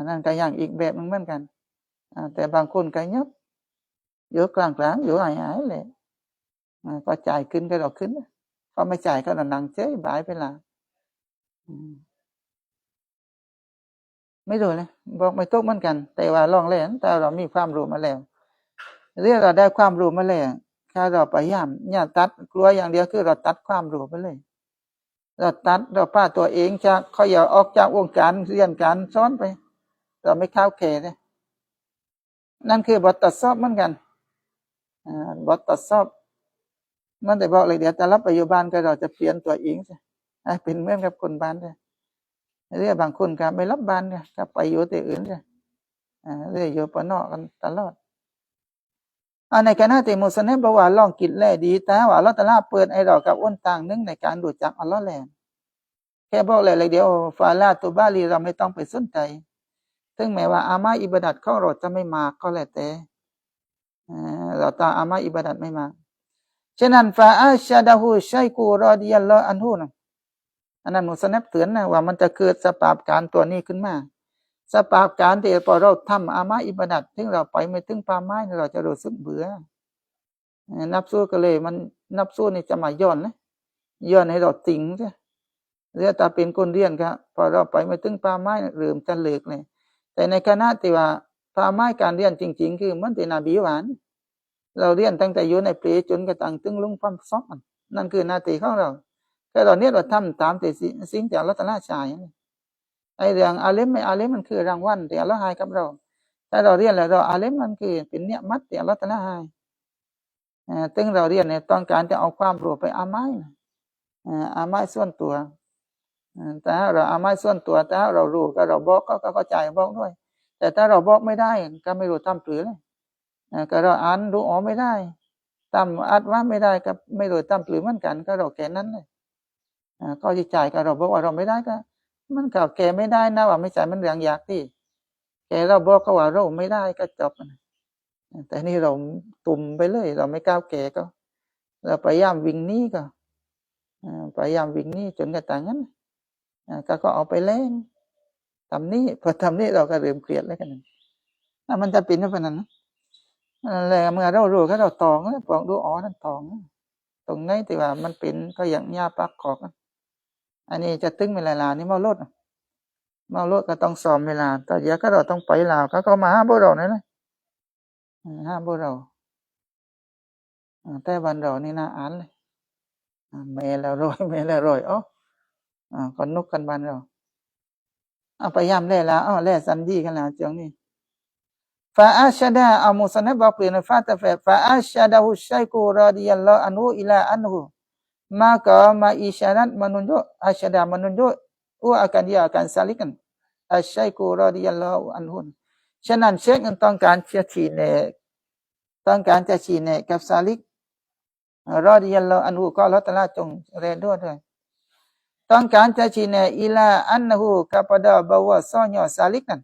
นั่นก็อย่างอีกแบบนึงเหมือนกันแต่บางคนก็ยับอยู่กลางอยู่หายเลยก็จ่ายขึ้นก็ดอกขึ้นก็ไม่จ่ายก็นั่งเฉยบายไปละไม่รู้เลยบอกไม่ตกเหมือนกันแต่ว่าลองเล่นแต่เรามีความรู้มาแล้ว เรียกเราได้ความรู้มาเลยถ้าเราพยายามอย่าตัดกลัวอย่างเดียวคือเราตัดความรู้ไปเลยเราตัดเราป้าตัวเองจะเขาอย่าออกจากวงการเรียนการสอนไปเราไม่เข้าแข่เลยนั่นคือบททดสอบเหมือนกันบททดสอบมันแต่บอกเลยเดี๋ยวแต่รับปัจจุบันก็เราจะเปลี่ยนตัวเองใช่เป็นเหมือนกับคนบ้านเลยเรียกบางคนก็ไม่รับบ้านก็ไปอยู่ที่อื่นใช่เรียกอยู่ปนอกกันตลอดในขณะที่มุสลิมบอกว่าลองกินแลดีแต่ว่าเราตะลาเปิดไอ้ดอกกับอ้นต่างนึงในการดูจักอัลลอฮ์แลแค่บอกเลยเดียวฟาลาตุบาลีเราไม่ต้องไปสนใจถึงแม้ว่าอามาอิบาดัดของเราจะไม่มากก็แล้วแต่เราตาอามาอิบาดัดไม่มากฉะนั้นฟาอัชดะฮูชัยกูรอดิยัลลอฮ์อันฮูนะอันนั้นมุสลิมเตือนนะว่ามันจะเกิดสภาพการตัวนี้ขึ้นมาสภาพการที่พอเราทำอามาอิบาดัดถึงเราไปไม่ถึงปาไม้เราจะรู้สึกเบื่อนับสู้ก็เลยมันนับสู้นี่จะมาย้อนนะย้อนให้เราติ่งใช่หรือถ้าเป็นคนเรียนครับพอเราไปไม่ถึงปาไม้เริ่มจะเลิกเลยแต่ในขณะที่ว่าปาไม้การเรียนจริงๆคือมันเป็นนบีหวานเราเรียนตั้งแต่อยู่ในเปรจนกระทั่งถึงลุงความซ้อนนั่นคือหน้าที่ของเราแต่ตอนนี้เราทำตามแต่สิ่งที่อัลเลาะห์ตะอาลาใช้ไอ้เรื่องอาเลมไม่อาเลมมันคือรางวัลที่อัลเลาะห์ให้กับเราถ้าเราเรียนแล้วเราอาเลมมันคือเป็นเนียมัตที่อัลเลาะห์ตะอาลาให้ตึงเราเรียนเนี่ยต้องการจะเอาความรู้ไปอามัยอามัยส่วนตัวแต่ถ้าเราอามัยส่วนตัวแต่ถ้าเรารู้ก็เราบอกก็เข้าใจบอกด้วยแต่ถ้าเราบอกไม่ได้ก็ไม่รู้ทำหรือเลยก็เราอ่านดูออกไม่ได้ทำอัดว่าไม่ได้ก็ไม่รู้ทำหรือเหมือนกันก็เราแค่นั้นเลยก็จิตใจก็เราบอกว่าเราไม่ได้ก็มันก็แก่ไม่ได้นะว่าไม่ใช่มันเรื่องยากที่แกเราบอกก็ว่าเราไม่ได้ก็จบแต่นี่เราตุ่มไปเลยเราไม่ก้าวแก่ก็เราพยายามวิ่งหนีก็พยายามวิ่งหนีจนกระทั่งนั้นก็เอาไปเล่นทำนี่พอทำนี่เราก็เริ่มเครียดแล้วกันมันจะเป็นแบบนั้นแล้วเมื่อเรารู้ก็เราตองบอกดูอ๋อนั่นตองตรงนี้ที่ว่ามันเป็นก็อย่างหญ้าปักกอกอันนี้จะตึงเวลานี่เมารถก็ต้องซ้อมเวลาแต่เดี๋ยวก็เราต้องไปลาวก็มาห้ามพวกเราเนี่ยนะห้ามพวกเราแต่บ้านเรานี่น่าอ่านเลยแม่ละร้อยอ๋อคนนกกันบ้านเราพยายามแล่แล้วแล่สันดีกันแล้วจังนี่ฟาอัชดะอัลมุสนับบอกเปลี่ยนฟาตะฟาอัชดะฮุชัยกูรอดิยัลลอฮ์อันฮูอิลาอันฮูmaka isyarat menunjuk asyada menunjuk akan dia akan salikkan Asy-Syaikh radhiyallahu anhu ฉะนั้นเชคต้องการจะชี้แนะกับซาลิกรอดิยัลลอฮุอันฮุก็อัลเลาะห์ตะอาลาจงเรดด้วยต้องการจะชี้แนะอิลาอันฮุ kepada bahwasanya salik kan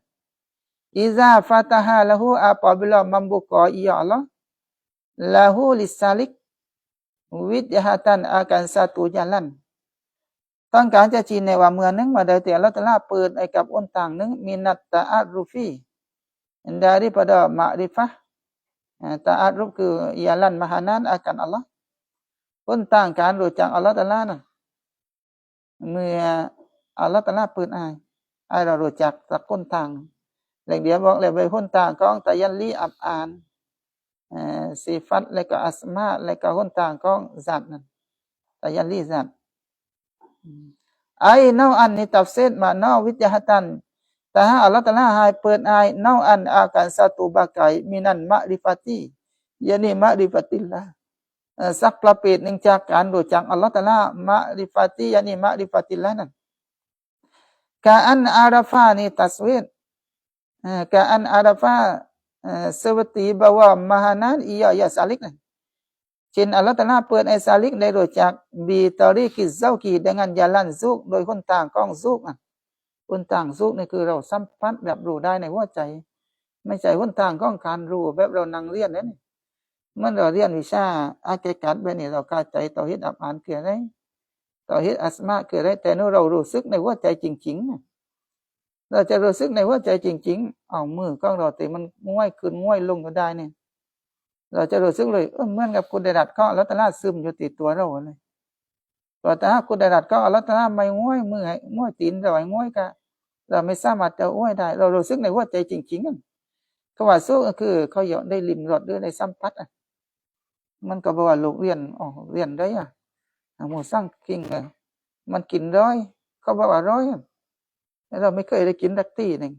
iza fataha lahu apabila membuka ia Allah lahu lisalikวิทยาทัน akan satu jalan ต้องการจะชี้แนะว่าเมื่อนึงมาได้แต่อัลเลาะห์ตะอาลาเปิดให้กับอนต่างนึงมินัตตะอารุฟีdaripada makrifah ta'aruf คือ jalan mahanan akan Allah อนต่างการรู้จักอัลเลาะห์ตะอาลานั้นเมื่ออัลเลาะห์ตะอาลาเปิดให้เรารู้จักสักคนทางเดี๋ยวบอกเลยไปคนต่างของตะยัลลีอับอานsifat และก็อัสมาและก็คนต่างของซัตนั้นตะยัลลีซัตนออันนี่ตัฟซีรมานอวิทยาทันแต่อัลเลาะห์ตะอาลาให้เปิดนออันakan satu bagai minan ma'rifati yakni ma'rifatillah สักประเภทหนึ่งจากการรู้จักอัลเลาะห์ตะอาลามะริฟาติyakni ma'rifatillah นั้นกะอันอาราฟานี่ตัสวีรกะอันอาราฟาseperti bahwa mahanan ia ya salik chen Allah Taala เปิดไอ้ซาลิกได้รู้จักบีตอรีกิซากีdengan jalan zuk โดยคนต่างของซุกคนต่างซุกนี่คือเราสัมผัสแบบรู้ได้ในหัวใจไม่ใช่คนต่างของการรู้แบบเรานั่งเรียนนั่นเมื่อเราเรียนวิชาอาเกกัดแบบนี้เราเข้าใจเตาฮิดอับอานคืออะไรเตาฮิดอัสมาคืออะไรแต่เรารู้สึกในหัวใจจริงๆเราจะรู้สึกในหัวใจจริงๆเอามือของเราแต่มันง่วยขึ้นง่วยลงก็ได้เนี่ยเราจะรู้สึกเลยเหมือนกับคุณได้รัดก็อัลเลาะห์ตะอาลาซึมอยู่ติดตัวเราเลยแต่ถ้าคุณได้รัดก็อัลเลาะห์ตะอาลาไม่ง่วยมือง่วยตีนเราง่วยก็เราไม่สามารถจะง่วยได้เรารู้สึกในหัวใจจริงๆ เขาว่าสุขก็คือเขาอยากได้ลิ้มรสหรือได้สัมผัสมันก็บอกว่าลูกเรียนเรียนได้หมูสั่งกินมันกินร้อยเขาบอกว่าร้อยเราไม่เคยได้กินสักทีหนึ่ง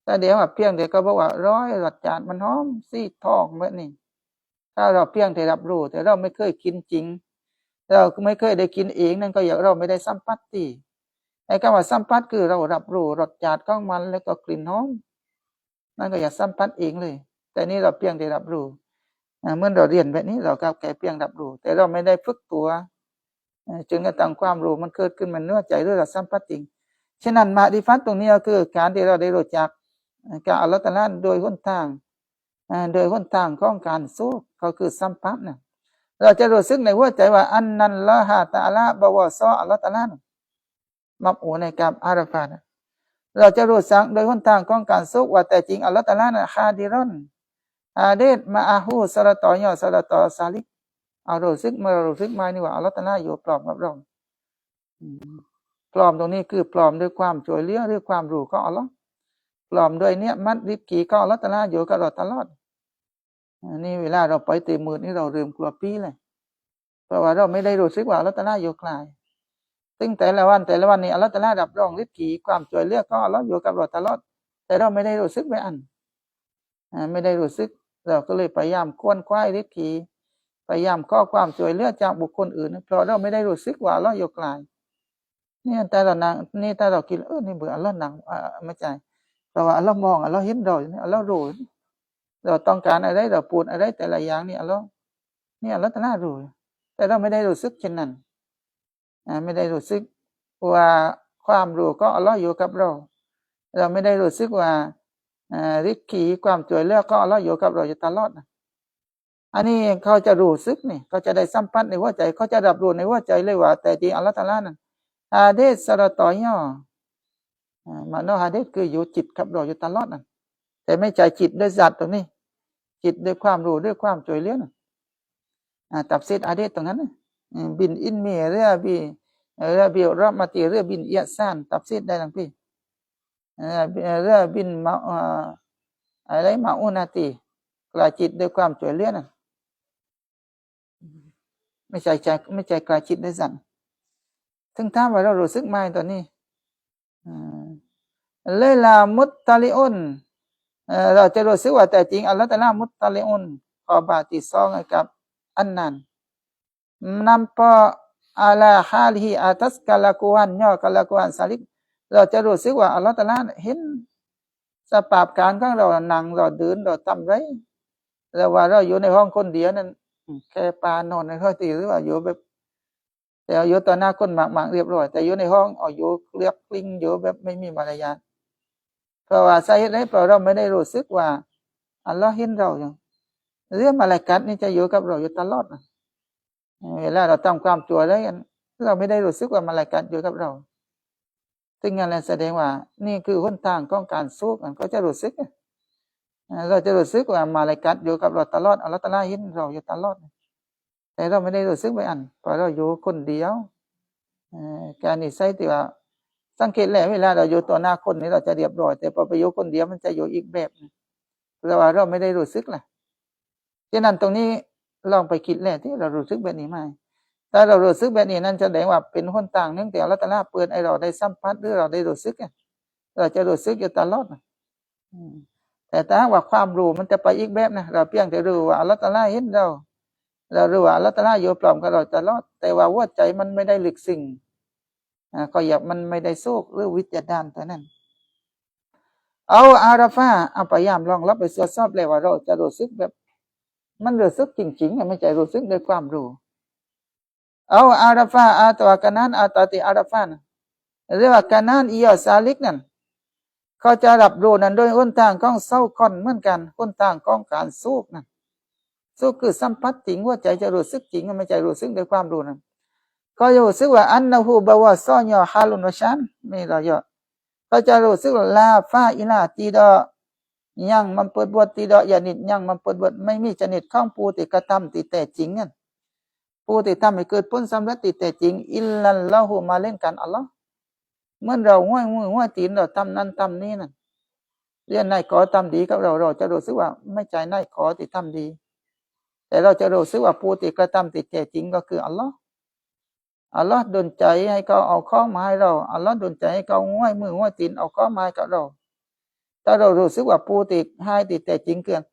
แต่เดี๋ยวเพียงเดี๋ยวก็บอกว่าร้อยรสชาติมันหอมสีทองแบบนี้ถ้าเราเพียงแต่รับรู้แต่เราไม่เคยกินจริงเราไม่เคยได้กินเองนั่นก็อย่างเราไม่ได้สัมผัสที่ไอ้คำว่าสัมผัสคือเรารับรู้รสชาติของมันแล้วก็กลิ่นหอมนั่นก็อยากสัมผัสเองเลยแต่นี่เราเพียงแต่รับรู้เมื่อเราเรียนแบบนี้เราก็แค่เพียงรับรู้แต่เราไม่ได้ฝึกตัวจนกระทั่งความรู้มันเกิดขึ้นมันเนื้อใจหรือเราสัมผัสจริงฉะนั้นมาดิฟัตตรงนี้ก็คือการที่เราได้รู้จักการอัลลอฮฺตะอาลาโดยหนทางของการสู้ก็คือสัมผัสนะเราจะรู้สึกในหัวใจว่าอันนั้นละฮะตะอาลาบวะซออัลลอฮฺตะอาลามับอูในกับอาราฟาเราจะรู้สักโดยหนทางของการสู้ว่าแต่จริงอัลลอฮฺตะอาลาฮาดิรอนอาเดดมาอาหูสระตอยอสระตอซาลิกเอารู้สึกมารู้สึกมานี่ว่าอัลลอฮฺตะอาลาอยู่ปลอมกับเราปลอมตรงนี้คือปลอมด้วยความช่วยเหลือด้วยความรู้ของอัลลอฮฺปลอมด้วยเนี่ยมัดริบกีของอัลลอฮฺตะอาลาอยู่กับเราตลอดนี่เวลาเราไปเตะมือนี่เราเริ่มกลัวปีเลยเพราะว่าเราไม่ได้รู้สึกว่าอัลลอฮฺตะอาลาอยู่ไกลซึ่งแต่ละวันนี่อัลลอฮฺตะอาลารับรองริบกีความช่วยเหลือของอัลลอฮฺอยู่กับเราตลอดแต่เราไม่ได้รู้สึกไปไม่ได้รู้สึกเราก็เลยพยายามควนคว้าริบกีพยายามข้อความช่วยเหลือจากบุคคลอื่นเพราะเราไม่ได้รู้สึกว่าอัลลอฮฺอยู่ไกลนี่แต่เรานั่งนี่แต่เราคิดนี่เบื่ออัลลอฮฺนั่งไม่ใช่เพราะว่าอัลลอฮฺมองอัลลอฮฺเห็นเราอัลลอฮฺรู้เราต้องการอะไรเราพูดอะไรแต่ละอย่างนี่อัลลอฮฺนี่อัลลอฮฺตะอาลารู้แต่เราไม่ได้รู้สึกเช่นนั้นไม่ได้รู้สึกว่าความรู้ก็อัลลอฮฺอยู่กับเราไม่ได้รู้สึกว่าริกขีความช่วยเหลือก็อัลลอฮฺอยู่กับเราอยู่ตลอดอันนี้เขาจะรู้สึกนี่เขาจะได้สัมผัสในหัวใจเขาจะรับรู้ในหัวใจเลยว่าแต่จริงอัลลอฮฺตะอาลานั้นฮาเดสสระตอยอมาโนฮาเดสคืออยู่จิตกับเราอยู่ตลอดแต่ไม่ใช่จิตด้วยสัตว์ตรงนี้จิตด้วยความรู้ด้วยความช่วยเหลือตับเซตฮาเดสตรงนั้นบินอินเมีเรือบิรอมาตีเรือบินเอียซานตับเซตได้ทั้งพี่เรือบินมาอะไรมาอุนาตีกลายจิตด้วยความช่วยเหลือนั่นไม่ใช่กลายจิตด้วยสัตว์ถึงถามว่าเรารู้สึกไหมตอนนี้เลลามุตตาลิอุนเราจะรู้สึกว่าแต่จริงอัลลอฮฺตะอาลามุตตาลิอุนขอบาติซองกับอันนั้นnampak ala halihi atas kelakuannya kelakuan salik เราจะรู้สึกว่าอัลลอฮฺตะอาลาเห็นสภาพการของเรานั่งเราเดินเราทำไรแล้วว่าเราอยู่ในห้องคนเดียวนั้นแค่ปานอนในห้องตีหรือว่าอยู่แบบแต่อยู่ต่อหน้าคนหมากเรียบร้อยแต่อยู่ในห้องอยู่เรียบกลิ้งอยู่แบบไม่มีมารยาทเพราะว่าสาเหตุใดเพราะเราไม่ได้รู้สึกว่าอัลลอฮ์เห็นเราอย่างเรื่องมาลาอิกะฮ์นี่จะอยู่กับเราอยู่ตลอดเวลาเราทำความชั่วได้เราไม่ได้รู้สึกว่ามาลาอิกะฮ์อยู่กับเราซึ่งนั่นแหละแสดงว่านี่คือหนทางของการสู้กันก็จะรู้สึกเราจะรู้สึกว่ามาลาอิกะฮ์อยู่กับเราตลอดอัลลอฮฺตะอาลาเห็นเราอยู่ตลอดแต่เราไม่ได้รู้สึกไปเพราะเราอยู่คนเดียวการนิสัยที่ว่าสังเกตแล้วเวลาเราอยู่ต่อหน้าคนนี้เราจะเรียบร้อยแต่พอไปอยู่คนเดียวมันจะอยู่อีกแบบเพราะว่าเราไม่ได้รู้สึกล่ะฉะนั้นตรงนี้ลองไปคิดแล้วที่เรารู้สึกแบบนี้ไหมถ้าเรารู้สึกแบบนี้นั่นแสดงว่าเป็นหนทางนึงแต่อัลเลาะห์ตะอาลาเปิดให้เราได้สัมผัสหรือเราได้รู้สึกเราจะรู้สึกอยู่ตลอดแต่ถ้าว่าความรู้มันจะไปอีกแบบนะเราเพียงแต่รู้ว่าอัลเลาะห์ตะอาลาเห็นเรารู้ว่าอัลเลาะห์ตะอาลาอยู่พร้อมกับเราตลอดแต่ว่าหัวใจมันไม่ได้ลึกซึ้งก็อยากมันไม่ได้โซกหรือวิจารณ์ตัวนั้นเอาอาราฟาเอาพยายามลองรับไปตรวจสอบเลยว่าเราจะรู้สึกแบบมันรู้สึกจริงๆไม่ใช่รู้สึกด้วยความรู้เอาอาราฟาอาตัวกานันอาตาติอาราฟาเรียกว่ากานันอียอซาลิกนั่นเขาจะรับรู้นั้นโดยหนทางของเศร้าคอนเหมือนกันหนทางของการสู้นั่นสู้คือสัมผัสจริงหัวใจจะรู้สึกจริงไม่ใช่รู้สึกด้วยความรู้นั่นก็จะรู้สึกว่าอันนะฮูบะวะซอยอฮาลุนวะชันไม่รอยก็จะรู้สึกว่าลาฟาอิลาตีดอยังมันเปิดบทตีดอยานิดยังมันเปิดบทไม่มีชนิดข้องปูติกระทำติแต่จริงนั่นปูติทำให้เกิดผลสำเร็จติแต่จริงอิลลัลลอฮุมาเล่นกันอัลลอฮ์เมื่อเราง่วยตีนเราทำนั่นทำนี่นั่น เรียนนายขอทำดีกับเราจะรู้สึกว่าไม่ใจนายขอที่ทำดีแต่เราจะรู้สึกว่าผู้ที่กระทำที่แท้จริงก็คืออัลลอฮ์ดลใจให้เขาเอาข้อมาให้เราอัลลอฮ์ดลใจให้เขาง่วยมือง่วยตีนเอาข้อมาให้กับเราถ้าเรารู้สึกว่าผู้ที่ให้ที่แท้จริงเกิน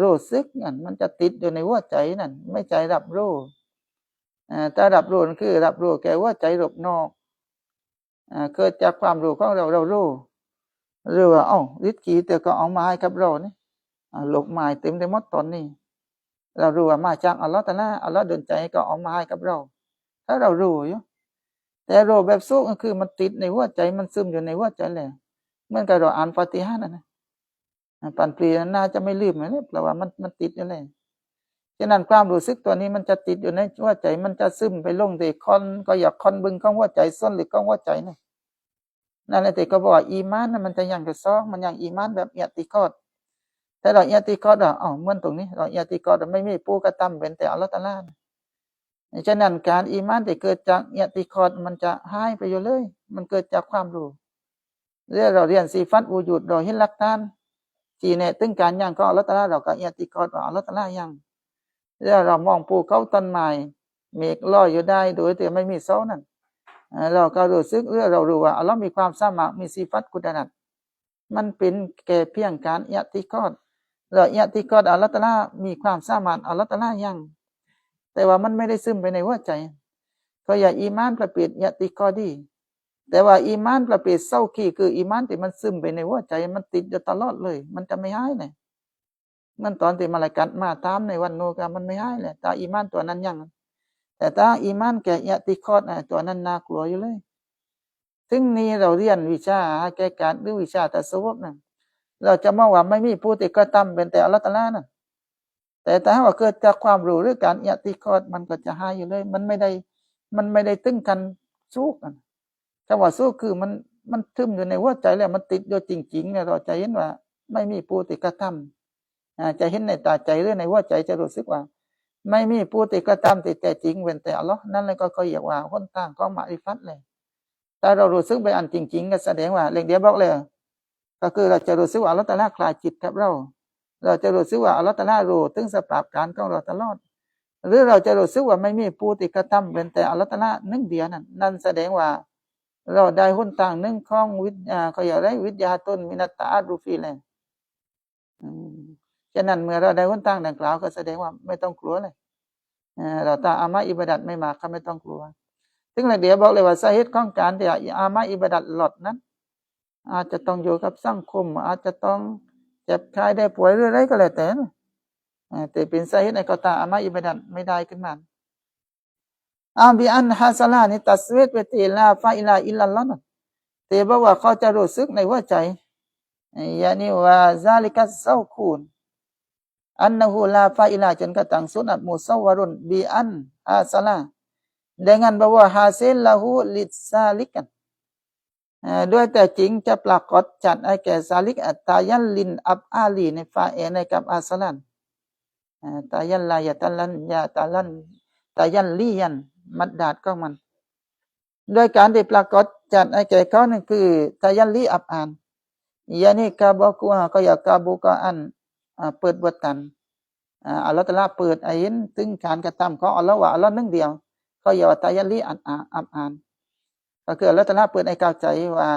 รู้สึกนั่นมันจะติดอยู่ในหัวใจนั่นไม่ใจรับรู้ถ้ารับรู้นั่นคือรับรู้แก่หัวใจรบนอกเกิดจากความรู้ของเรารู้หรือว่าฤทธิ์กีแต่ก็เอามาให้กับเรานี่หลกหมายเต็มไปหมดตอนนี้เรารู้ว่ามาจากอัลลอฮ์ตะอาลาอัลลอฮ์ดลใจก็เอามาให้กับเราถ้าเรารู้อยู่แต่รู้แบบซุกก็คือมันติดในหัวใจมันซึมอยู่ในหัวใจแหละเหมือนกับเราอ่านฟาติฮะห์นั่นนะปันปรีน่าจะไม่ลืมนะเพราะว่ามันติดอยู่เลยฉะนั้นความรู้สึกตัวนี้มันจะติดอยู่ในหัวใจมันจะซึมไปลงที่คอนก็อยากคอนบึงของหัวใจส้นหรือของหัวใจนะนั่นแหละแต่ก็บอกอีมานมันจะยังกระซอกมันยังอีมานแบบเอียติกอดแต่เราเอียติกอดเหมือนตรงนี้เราเอียติกอดไม่มีผู้กระทำเป็นแต่อัลลอฮฺตะอาลาฉะนั้นการอีมานที่เกิดจากเอียติกอดมันจะหายไปอยู่เลยมันเกิดจากความรู้เรื่องเราเรียนซีฟัตวูญูดเราเห็นหลักฐานที่เนี่ยตึงการยังก็อัลลอฮฺตะอาลาเราก็เอียติกอดว่าอัลลอฮฺตะอาลายังเรื่องเรามองภูเขาต้นไม้เมฆลอยอยู่ได้โดยที่ไม่มีเสานั่นเราก็รู้สึกเรารู้ว่าอัลลอฮ์มีความสามารถมีสิฟัตกุฎนัตมันเป็นแก่เพียงการอิยติกอดเราอิยติกอดอัลลอฮ์ตะอาลามีความสามารถอัลลอฮ์ตะอาลายังแต่ว่ามันไม่ได้ซึมไปในหัวใจก็อย่าอีมานประเภทอิยติกอดีแต่ว่าอีมานประเภทเศร้าขี้คืออีมานที่มันซึมไปในหัวใจมันติดอยู่ตลอดเลยมันจะไม่หายเลยมันตอนที่มาลากัดมาตามในวันโนกามันไม่หายเลยแต่อีมานตัวนั้นยังแต่ถ้าอีมานแก่อิยติกอดตัวนั้นน่ากลัวอยู่เลยซึ่งนี้เราเรียนวิชาแก้การหรือวิชาตัสวุบนะเราจะมาว่าไม่มีผู้ที่กระทำเป็นแต่อัลลอฮฺตะอาลานะแต่ถ้าว่าเกิดจากความรู้หรือการอิยติกอดมันก็จะหายอยู่เลยมันไม่ได้ตึงกันสู้กันคำว่าสู้คือมันทึมอยู่ในหัวใจแล้วมันติดอยู่จริงๆเนี่ยเราจะเห็นว่าไม่มีผู้ที่กระทำจะเห็นในตาใจหรือในหัวใจจะรู้สึกว่าไม่มีผู้ที่กระทำแต่จริงเว้นแต่อัลลอฮ์นั่นเลยก็เรียกว่าหนทางของมะริฟัตเลยถ้าเรารู้สึกไปอันจริงๆก็แสดงว่าเรื่องเดียวบอกเลยก็คือเราจะรู้สึกว่าอัลลอฮ์ตะอาลาคลายจิตกับเราจะรู้สึกว่าอัลลอฮ์ตะอาลารู้ถึงสภาพการของเราตลอดหรือเราจะรู้สึกว่าไม่มีผู้ที่กระทำเป็นแต่อัลลอฮ์ตะอาลาหนึ่งเดียวนั่นแสดงว่าเราได้หนทางหนึ่งของเขาอยากได้วิทยาต้นมินัตตารูฟีเลยฉะนั้นเมื่อเราได้หนทางดังกล่าวก็แสดงว่าไม่ต้องกลัวเลยเราตาอามาอิบาดัตไม่มากก็ไม่ต้องกลัวซึ่งเดี๋ยวบอกเลยว่าสาเหตุของการที่อามาอิบาดัตหลดนั้นอาจจะต้องอยู่กับสังคมอาจจะต้องเจ็บไข้ได้ป่วยหรืออะไรก็แล้วแต่เป็นสาเหตุในกตาอามาอิบาดัตไม่ได้ขึ้นมาบิอันฮาซาลานี่ตัสวิตเวติลาฟาอิลาอิลลัลลอฮ์แต่บอกว่าเขาจะรู้สึกในหัวใจยานี่ว่าซาลิกัสเซาคูนอันนะฮูลาฟาอิลาจนกระทั่งสุนัตมุซาวรุนบิอันฮาซาลาdengan bahwa hasil lahu lisalikanด้วยแต่จริงจะปรากฏจัดให้แก่ซาลิกตายันลินอับอาลีในฟาเอในกับอาสลันตายันลายตันลันยาตาลันตายันลียันมัดดาดก็มันด้วยการที่ปรากฏจัดให้แก่เขานั่นคือตายันลีอับอานยานี่กาบอกว่าก็อยากกาบุกอันเปิดบทกันอัลลอฮฺตะอาลาเปิดอายินถึงการกระทำของอัลลอฮฺว่าอัลลอฮฺหนึ่งเดียวก็อย่าตายันลีอับอานก็คืออัลลอฮฺตะอาลาเปิดให้เข้าใจว่า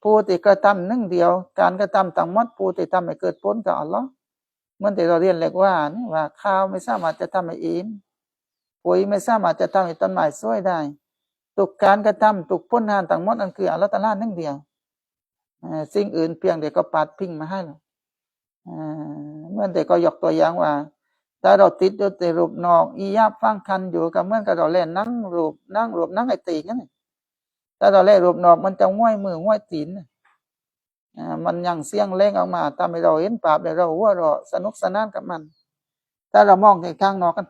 ผู้ที่กระทำหนึ่งเดียวการกระทำทั้งหมดผู้ที่ทำให้เกิดผลกับอัลลอฮฺเหมือนที่เราเรียนเล็กว่านี่ว่าข้าวไม่สามารถจะทำให้อิ่มปุ๋ยไม่สามารถจะทำให้ต้นไม้สวยได้ทุกการกระทำทุกผลงานทั้งหมดนั่นคืออัลลอฮฺตะอาลาหนึ่งเดียวสิ่งอื่นเพียงแต่ก็ปัดพิงมาให้เราเหมือนแต่ก็ยกตัวอย่างว่าถ้าเราติดอยู่แต่รูปนอกอียาบฟังคันอยู่กับเหมือนกับเราเล่นนั่งรูปนั่งไอตีกันนี่ถ้าเราเล่นรูปนอกมันจะง่วยมือง่วยตีนมันยังเสียงเล่งออกมาทำให้เราเห็นภาพเลยเราหัวเราะสนุกสนานกับมันถ้าเรามองในข้างนอกกัน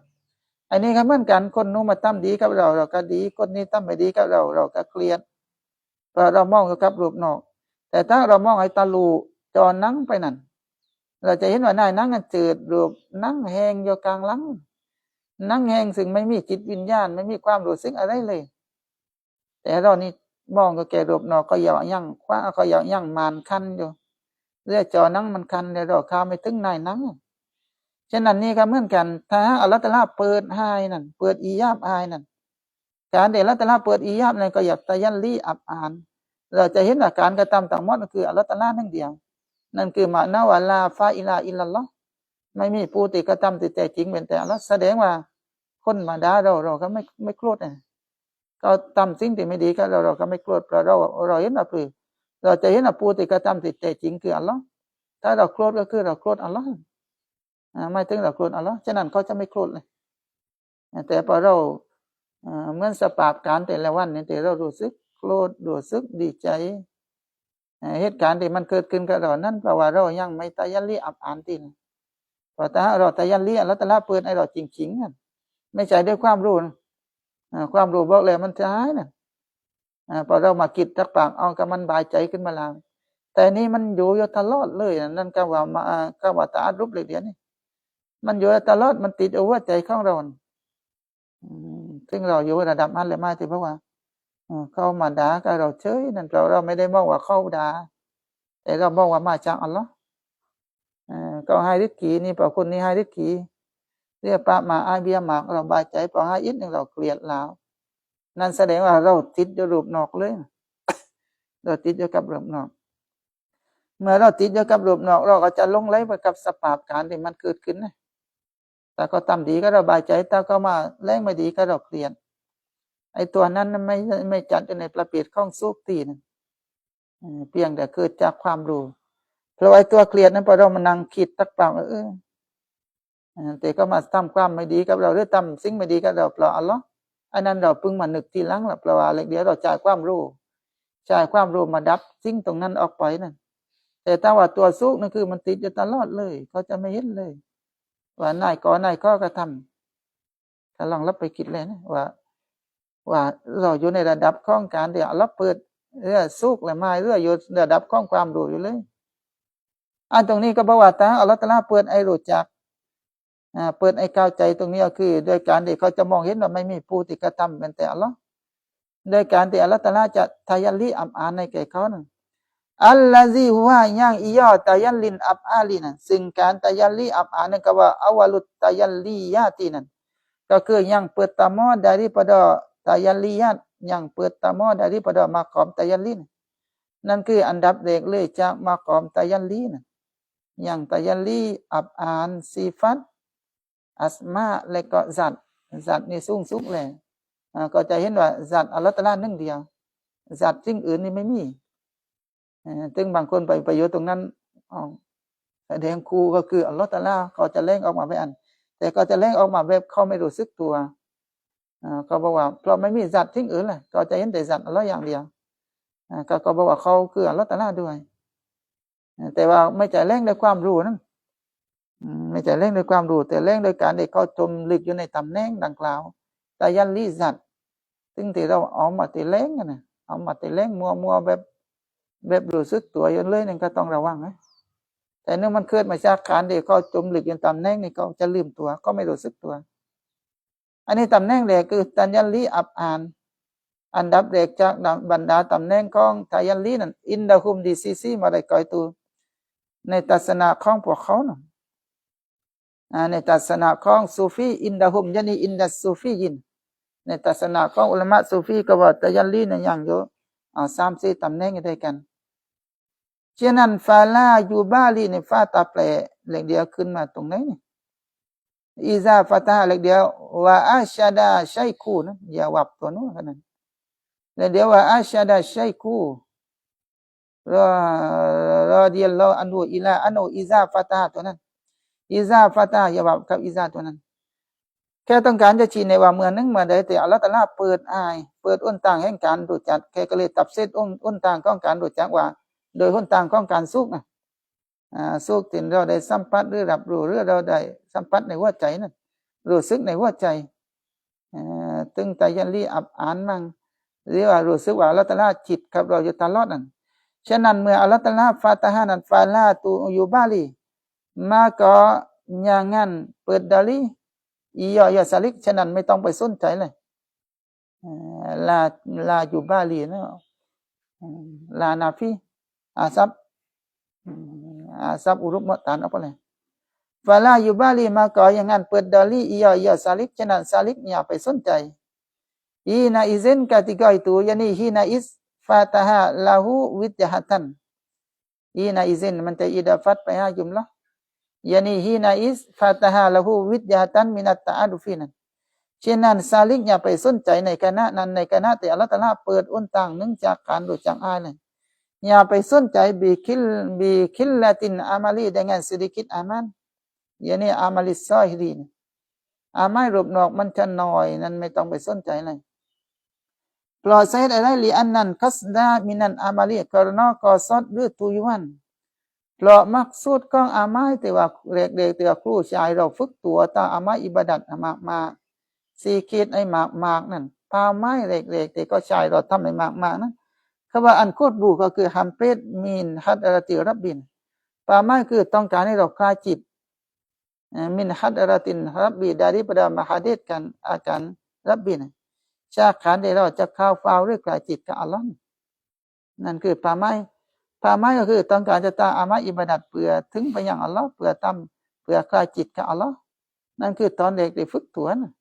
อันนี้ก็เหมือนกันคนนู้นมาทำดีกับเราก็ดีคนนี้ทำไม่ดีกับเราก็เกลียดเพราะเรามองกับรูปนอกแต่ถ้าเรามองไอ้ตาลูจอนั่งไปนั่นเราจะเห็นว่านายนั่งกันจืดรูปนั่งแหงอยู่กลางหลังนั่งแหงซึ่งไม่มีจิตวิญญาณไม่มีความรู้สึกอะไรเลยแต่เรานี่มองก็แก่รูปนอกก็อย่ายั่งคว้าก็อย่ายั่งมานคันอยู่ เรือจอนังมันคันในเราข้าวไม่ถึงนายนังฉะนั้นนี่ก็เหมือนกันถ้าอัลลอฮฺตะอาลาเปิดให้นั่นเปิดอียาบให้นั่นการเดอัลลอฮฺตะอาลาเปิดอียาบนั่นก็อยากตะยันลีอับอานเราจะเห็นว่าการกระทำต่างหมดก็คืออัลลอฮฺตะอาลานั่นเดียวนั่นคือหมายว่าลาฟาอิลาอิลลัลลอฮ์ไม่มีผู้ที่กระทำที่แท้จริงเป็นแต่อัลลอฮ์แสดงว่าคนมาด่าเราก็ไม่โกรธก็ทำสิ่งที่ไม่ดีก็เราก็ไม่โกรธเพราะเราเห็นว่าคือเราจะเห็นว่าผู้ที่กระทำที่แท้จริงคืออัลลอฮ์ถ้าเราโกรธก็คือเราโกรธอัลลอฮ์ไม่ถึงเราโกรธอัลลอฮ์ฉะนั้นเขาจะไม่โกรธเลยแต่พอเราเหมือนสภาพการแต่ละวันนี่แต่เรารู้สึกโกรธรู้สึกดีใจเหตุการณ์ที่มันเกิดขึ้นกับเรานั้นเพราะว่าเรายังไม่ตายันลีอับอานตีนเพราะถ้าเราตายันลีอัลลอฮ์ตะอาลาเปิดให้เราจริงๆไม่ใช่ด้วยความรู้ความรู้บอกเลยมันจะหายนะพอเรามาคิดทักปากเอากับมันบายใจขึ้นมาแล้วแต่นี่มันอยู่ตลอดเลยนั่นก็ว่าตาอัดรูปเลยเดี๋ยวนี้มันอยู่ตลอดมันติดเอาหัวใจของเราซึ่งเราอยู่ระดับนั้นเลยมากที่เพราะว่าเขามาด่ากับเราเฉยนั่นเราไม่ได้มองว่าเขาด่าแต่เรามองว่ามาจากอัลลอฮ์ก็ให้ริกีนี่พอคนนี้ให้ริกีเรียกปะมาอาเบียมากเราบายใจพอให้อิดหนึ่งเราเกลียดแล้วนั่นแสดงว่าเราติดอยู่รูปนอกเลยเราติดอยู่กับรูปนอกเมื่อเราติดอยู่กับรูปนอกเราก็จะลงไหลไปกับสภาพการที่มันเกิดขึ้นนะแต่ก็ทำดีก็เราบายใจแต่ก็มาแรงไม่ดีก็เราเกลียดไอ้ตัวนั้นไม่จัดอยู่ในประเภทของสุขตีนะเพียงแต่เกิดจากความรู้เพราะไอ้ตัวเกลียดนั้นพอเรามานั่งคิดตักเปล่าแต่ก็มาทำความไม่ดีกับเราหรือทำสิ่งไม่ดีกับเราเปล่าอัลลอฮ์อันนั้นเราเพิ่งมานึกทีหลังหลับเราอะไรเดี๋ยวเราจ่ายความรู้มาดับสิ่งตรงนั้นออกไปนั่นแต่ถ้าว่าตัวสุขนั่นคือมันติดอยู่ตลอดเลยเขาจะไม่เห็นเลยว่านายก็กระทำถ้าลองรับไปคิดเลยนะว่าเราอยู่ในระดับของการเดี๋ยวรับเปิดสุขและไม่อยู่ระดับของความรู้อยู่เลยอันตรงนี้ก็บอกว่าตาอัลลอฮฺตะอาลาเปิดไอ้รู้จักเปิดไอ้เข้าใจตรงนี้ก็คือโดยการที่เขาจะมองเห็นว่าไม่มีผู้ที่กระทำเป็นแต่อัลลอฮ์โดยการที่อัลลอฮ์ตะอาลาจะทายันลีอับอานในแก่เขานั้นอัลลอฮีฮุวายังอียอตายันลินอับอาลีนั้นซึ่งการตายันลีอับอานนั้นก็ว่าอาวลุตตายันลียาตีนั้นก็คือyang pertama daripada tayalliyat yang pertama daripada maqam tayallin นั่นคืออันดับแรกเลยจากมากอมตายันลีนะอย่างตายันลีอับอานซีฟัตอัสมาและก็สัตนี่สูงเลยก็จะเห็นว่าสัตอัลลอฮฺตะอาลาหนึ่งเดียวสัตสิ่งอื่นนี่ไม่มีซึ่งบางคนไปประโยชน์ตรงนั้นแสดงครูก็คืออัลลอฮฺตะอาลาก็จะเล่งออกมาแบบแต่ก็จะเล่งออกมาแบบเขาไม่รู้สึกตัวเขาบอกว่าเพราะไม่มีสัตว์สิ่งอื่นเลยก็จะเห็นแต่สัตว์อัลลอฮฺอย่างเดียวก็บอกว่าเขาคืออัลลอฮฺตะอาลาด้วยแต่ว่าไม่จะเล่งด้วยความรู้นั่นไม่จะเล่งด้วยความรู้แต่เล่งโดยการที่เขาจมลึกอยู่ในตำแหน่งดังกล่าวตายันลีสัตซึ่งที่เราเอามาตีเล่งกันนะเอามาตีเล่งมัวแบบรู้สึกตัวอยู่เลยนั่นก็ต้องระวังนะแต่เนื่องมันเกิดมาจากการที่เขาจมลึกอยู่ตำแหน่งนี่เขาจะลืมตัวก็ไม่รู้สึกตัวอันนี้ตำแหน่งแรกคือตายันลีอับอานอันดับแรกจากบรรดาตำแหน่งของตายันลีนั้นอินดาฮุมดีซีมาได้ก่อยตัวในทัศนะของพวกเขานะในทัศนะของซูฟีอินดาฮุมยันอินดัสซูฟียินในทัศนะของอุลามะซูฟีก็ว่าตะยันลีนั้นอย่างอยู่3-4ตำแหน่งด้วยกันฉะนั้นฟาลายูบาลีในฟาตาแปลเล็กเดียวขึ้นมาตรงไหนนี่อิซาฟาตาเล็กเดียวว่าอาชาดาชัยคูนะอย่าวับตัวนู้นกันนั้นเล็กเดียวว่าอาชาดาชัยคูรอดิยัลลอฮุอันฮุอิลาอันฮุอิซาฟาตาตัวนั้นอิซาฟาตาอย่าวับกับอิซาตัวนั้นแค่ต้องการจะชี้ในว่าเมื่อนึงเมื่อใดแต่อัลลอฮฺตะอาลาเปิดอ้นต่างแห่งการรู้จักแค่ก็เลยตับเซตอ้นต่างของการรู้จักว่าโดยอ้นต่างของการสุขสุขที่เราได้สัมผัสหรือรับรู้หรือเราได้สัมผัสในหัวใจนั้นรู้สึกในหัวใจตึงตายันลีอับอานมั่งหรือว่ารู้สึกว่าอัลลอฮฺตะอาลาจิตกับเราอยู่ตลอดนั้นฉะนั้นเมื่ออัลลอฮฺตะอาลาฟาตาฮานั้นฟาลาตูยูบาลีมาก็อย่างงั้นเปิดดาลีอย่าสลิกฉะนั้นไม่ต้องไปสนใจเลยลาอยู่บาลีนะลานาฟีอาซับ ซับอุรุมะตานเอาไปเลยฟาลาอยู่บาลีมาก่ออย่างนั้นเปิดดอลีอียอซาลิกฉะนั้นซาลิกอย่าไปสนใจฮีนาอิเซนketika itu yani hina is fataha lahu wijhatan hina izin มันจะอิดาฟัตไปหาจุมละyani hina is fataha lahu wijhatan minat ta'adufi นั้นฉะนั้นซาลิกอย่าไปสนใจในคณะนั้นในคณะที่อัลเลาะห์ตะอาลาเปิดอุนต่างเนื่องจากการรู้จักอายเลยอย่าไปสนใจบิคิลละตินอามาลี dengan sedikit amal yani amalis zahirin อามัยรูปนอกมันจะน้อยนั้นไม่ต้องไปสนใจเลยปลอดสาเหตุอะไรลิอันนั้นคัสดามินันอามาลีกรณากอซอดหรือตุยวันเพราะมักสูดของอามัยแต่ว่าเด็กๆแต่ว่าครูชายเราฝึกตัวตาอามัยอิบาดัตมากสีคิดไอ้มากนั่นพาไม้เด็กๆแต่ก็ชายเราทำไอ้มากนั้นคำว่าอันโคตรบูก็คือฮัมเปดมินฮัดอาราติรับบินพาไม้คือต้องการให้เราคลายจิตมินฮัดอาราตินรับบีdaripada menghadirkan akan Rabbin จากการที่เราจะเข้าเฝ้าหรือคลายจิตกับอัลลอฮ์นั่นคือพาไม้ก็คือต้องการจะตามอามัยอิบาดัตเพื่อถึงไปยังอัลลอฮ์เพื่อคลายจิตกับอัลลอฮ์นั่นคือตอนเด็กได้ฝึกตัวนะ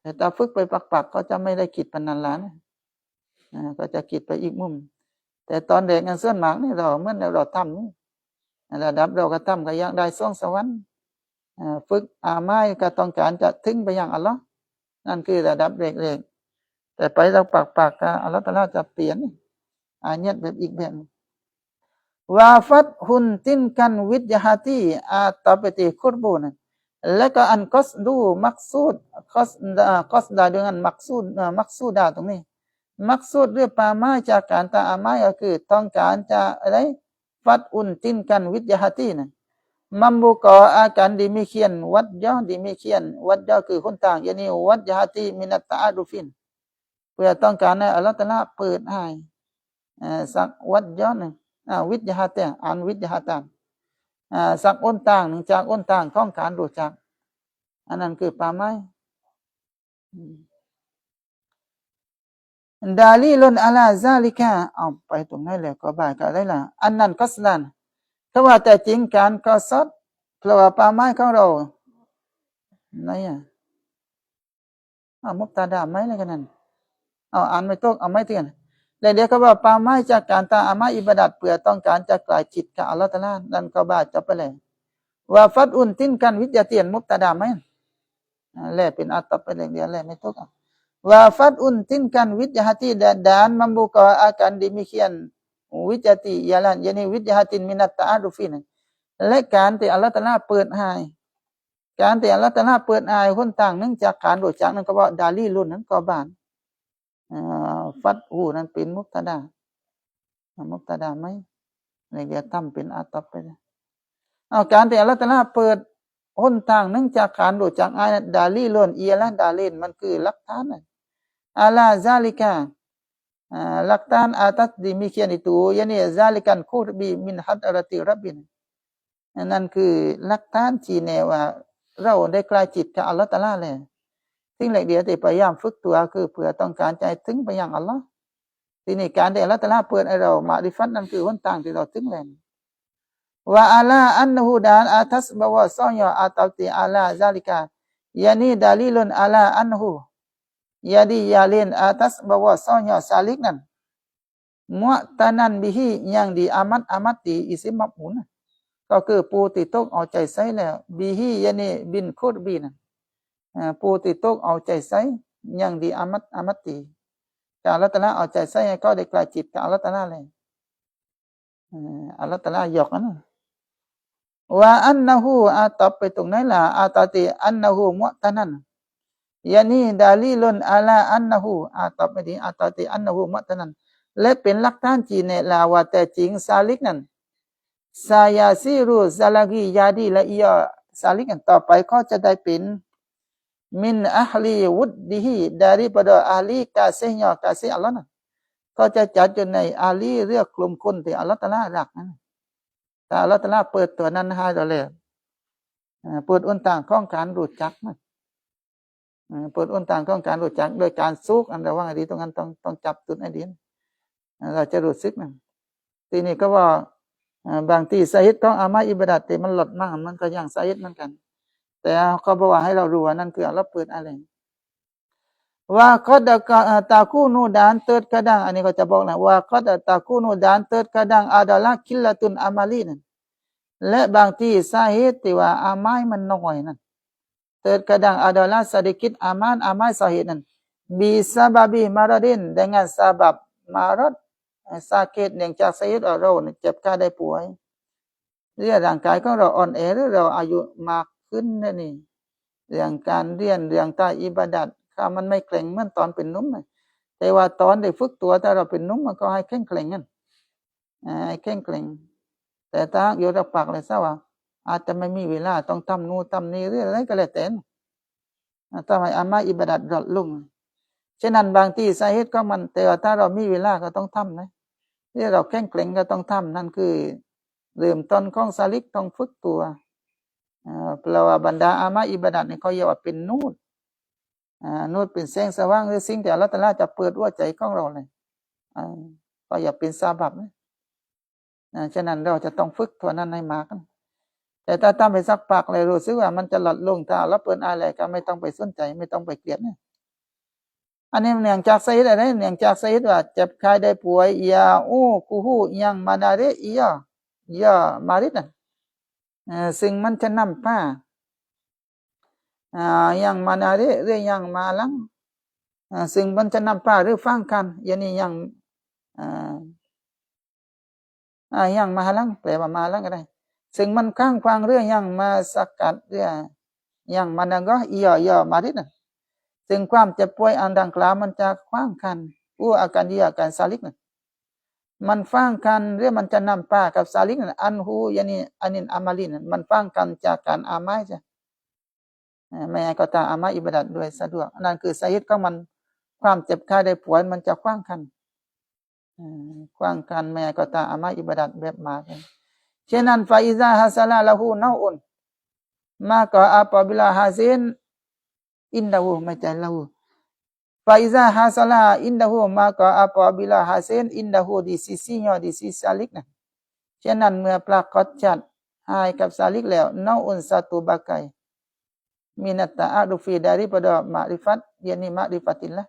แต่ถ้าฝึกไปปักๆก็จะไม่ได้คิดปานนั้นละนะก็จะคิดไปอีกมุมแต่ตอนเด็กงั้นส่วนมากนี่เราเมื่อเราทำนี่ระดับเราก็ทำก็ยังได้ส่งสวรรค์ฝึกอามัยก็ต้องการจะถึงไปยังอัลลอฮ์นั่นคือระดับเด็กๆแต่ไปเราปักๆอัลลอฮ์ตะอาลาจะเปลี่ยนอาญัตแบบอีกแบบวาฟัดหุนตินกันวิจหาตีอาตาเปติคุรบูนและก็อันกอสดูมักซูดกอสดาdenganมักซูดาตรงนี้มักซูดเรื่องปาไม้จากการตาอามัยก็คือต้องการจะอะไรฟัดอุนตินกันวิจหาตีนะmembuka akan demikian wajah demikian wajah คือคนต่างยานีวัจหะติมินัตตะอาดุฟินเพื่อต้องการให้อัลเลาะห์ตะอาลาเปิดให้สักวัจหะหนึ่งวิจหะติอ่านวิจหะตานสักอนต่างหนึ่งจากอนต่างของการรู้จักอันนั้นคือป่าไม้ดาลีลุนอะลาซาลิกะเอาไปตรงไหนแล้วก็บ่ายก็ได้ล่ะอันนั้นกัสลันถ้าว่าแต่จริงการกอซอดเพราะว่าป่าไม้ของเราไหนมุบตาดาไหมอะไรกันนั่นอ่านไม่ตกเอาไม่เตือนแล้วเดี๋ยวก็ว่าป่าไม้จากการตาอามาอิบาดัตเพื่อต้องการจะกลายจิตกับอัลเลาะห์ตะอาลานั่นก็บ่าจบไปเลยว่าฟัดอุนตินกันวิจาเตียนมุบตาดาไหมแลเป็นอัตตบไปเลยเดี๋ยวแลไม่ตกว่าฟัดอุนตินกันวิจาติdan membuka akan demikianวิจติยาลันยานีวิจาตินมินัตตะอาดุฟินและการที่อัลเลาะห์ตะอาลาเปิดให้การที่อัลเลาะห์ตะอาลาเปิดให้คนต่างเนื่องจากการรู้จักนั้นก็ว่าดาลีลุนนั้นก็บานฟัดหูนั้นเป็นมุบตะดาไหมเดี๋ยวทำเป็นอาตับไปเลยการที่อัลเลาะห์ตะอาลาเปิดหนทางเนื่องจากการรู้จักอายดาลีลุนอียละดาลีนมันคือหลักฐานอาลาซาลิกะหลักฐานอาตัดdemikian itu yani zalikan qurbi min hadrati rabbin นั่นคือหลักฐานชี้แนะว่าเราได้ใกล้จิตกับอัลเลาะห์ตะอาลาแล้วสิ่งเหล่านี้ที่พยายามฝึกตัวคือเพื่อต้องการใจถึงไปยังอัลเลาะห์ทีนี้การที่อัลเลาะห์ตะอาลาเปิดให้เรามาริฟัตนั่นคือหนทางที่เราถึงแล้วว่าอาลาอันนะฮูดานอาตัสบะวะซอยอาตัติอาลาซาลิกะยานีดาลีลุนอาลาอันนะฮูยาดียาลินอาตัสบะวะซอยซาลิกนั้นมุอตะนันบิฮิyang di amati isim maf'ulก็คือผู้ที่ตกเอาใจใส่แล้วบิฮิยานีบินคุรบีนะผู้ที่ตกเอาใจใส่ยังดีอามัตติจากอัลเลาะห์ตะอาลาเอาใจใส่ให้เขาได้ใกล้จิตกับอัลเลาะห์ตะอาลาเลยอัลเลาะห์ตะอาลาหยอกนะว่าอันนะฮูต่อไปตรงไหนล่ะอาตาติอันนะฮูมุอตะนันยานีดาลีลุนอาลาอันนะฮูต่อไปนี้อาตาติอันนะฮูมุอตะนันและเป็นหลักฐานชี้แนะลาว่าแต่จริงซาลิกนั้นซายาซิรุซาลากียาดีละอียซาลิกนั้นต่อไปเขาจะได้เป็นมินอะฮลีวุดดิฮีdaripada ahli kasihnya kasih Allah นะก็จะจัดอยู่ในอาลีเรียกกลุ่มคนที่อัลเลาะห์ตะอาลารักนะแต่อัลเลาะห์ตะอาลาเปิดตัวนั้นให้เราแล้วเปิดอุนต่างของการรู้จักนะเปิดอุนต่างของการรู้จักโดยการซุกอันระวังให้ดีตรงนั้นต้องจับจุดให้ดีเราจะรู้สึกนะ ทีนี้ก็ว่าบางทีสาเหตุของอามาอิบาดัตที่มันหลดมากมันก็อย่างสาเหตุเหมือนกันแต่เขาบอกว่าให้เรารู้ว่านั่นคือเราเปิดอะไรว่าก็ตาคูนูดานเติร์ดกระดังอันนี้ก็จะบอกนะว่าก็ตาคูนูดานเติร์ดกระดังอาดาละคิลละตุนอามาลีนั่นและบางทีสาเหตุที่ว่าอามายมันน้อยนั่นterkadang adalah sedikit amal sahih dan bisa babi maradin dengan sebab marad sakit เนื่องจากสาเหตุเราเจ็บไข้ได้ป่วยหรือร่างกายของเราอ่อนแอหรือเราอายุมากขึ้นนั่นนี่เรื่องการเรียนเรื่องตาอิบาดัตถ้ามันไม่แข็งเหมือนตอนเป็นหนุ่มแต่ว่าตอนได้ฝึกตัวถ้าเราเป็นหนุ่มมันก็ให้แข็งแกร่งกันให้แข็งแกร่งแต่ถ้าอยู่รับปากเลยซะว่าอาจจะไม่มีเวลาต้องทำนู่นทำนี่หรืออะไรก็แล้วแต่ทำให้อามาอิบาดัตลดลงฉะนั้นบางที่สาเหตุก็มันแต่ว่าถ้าเรามีเวลาก็ต้องทำนะที่เราแข็งแกร่งก็ต้องทำนั่นคือเริ่มต้นของสาลิกต้องฝึกตัวเพราะว่าบรรดาอามาอิบาดัตนี่เขาเรียกว่าเป็นนูตนูตเป็นแสงสว่างหรือสิ่งที่อัลเลาะห์ตะอาลาจะเปิดหัวใจของเราเลยก็อย่าเป็นซาบับนะฉะนั้นเราจะต้องฝึกตัวนั้นให้มากแต่ถ้าทำไปสักพักเลยรู้สึกว่ามันจะหลดลงถ้าเราเปิดอะไรก็ไม่ต้องไปสนใจไม่ต้องไปเกลียดนะอันนี้เนื่องจากสาเหตุอะไรเนื่องจากสาเหตุว่าเจ็บไข้ได้ป่วยยากูฮูยังมานาเรยามาริดนะซึ่งมันจะนำผ้ายังมานาเรหรือยังมาลังซึ่งมันจะนำผ้าหรือฟังกันยันนี้ยังมาลังแปลว่ามาลังก็ได้ซึ่งมันข้างฟังเรื่องยังมาสกัดเรื่องยังมานังก็ยามาริดนะซึ่งความเจ็บป่วยอันดังกล่าวมันจะคว้างคันอาการอาการซาลิกนะมันฟังกันหรือมันจะนำป้ากับซาลิกนะอันหูยันนี้อันนินอามาลินมันฟังกันจากการอามัยจ้ะไม่ให้ก็ตามอามัยอิบาดัตด้วยสะดวกนั่นคือสาเหตุของมันความเจ็บไข้ได้ป่วยมันจะคว้างคันไม่ให้ก็ตามอามัยอิบาดัตแบบมากเช่นนั้นฟาอิซาฮัสลาละหูนาอุนmaka apabila hasil indahu macam lahu faiza hasala indahu maka apabila hasil indahu di sisinya di sisi saliknya ฉะนั้นเมื่อปรากฏชัดให้กับสาลิกแล้วนาอุนสatu bakai minat ta'arufi daripada makrifat yakni makrifatilah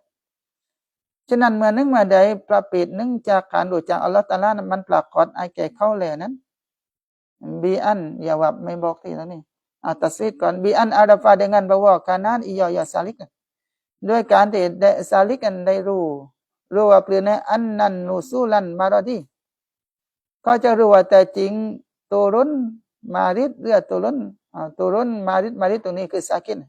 ฉะนั้นเมื่อนึงเมื่อใดประเภทหนึ่งจากการรู้จักอัลเลาะห์ตะอาลามันปรากฏให้แก่เขาแล้วนั้นบีอันอย่าว่าไม่บอกทีแล้วนี่tasridก่อนบีอันอาราฟาdengan bahwa kanan ya salik ด้วยการที่สาลิกกันได้รู้ว่าเปลี่ยนอันนันนูซูลันมารดีก็จะรู้ว่าแต่จริงตัวรุนมาริดหรือตัวรุนมาริดตรงนี้คือสากิน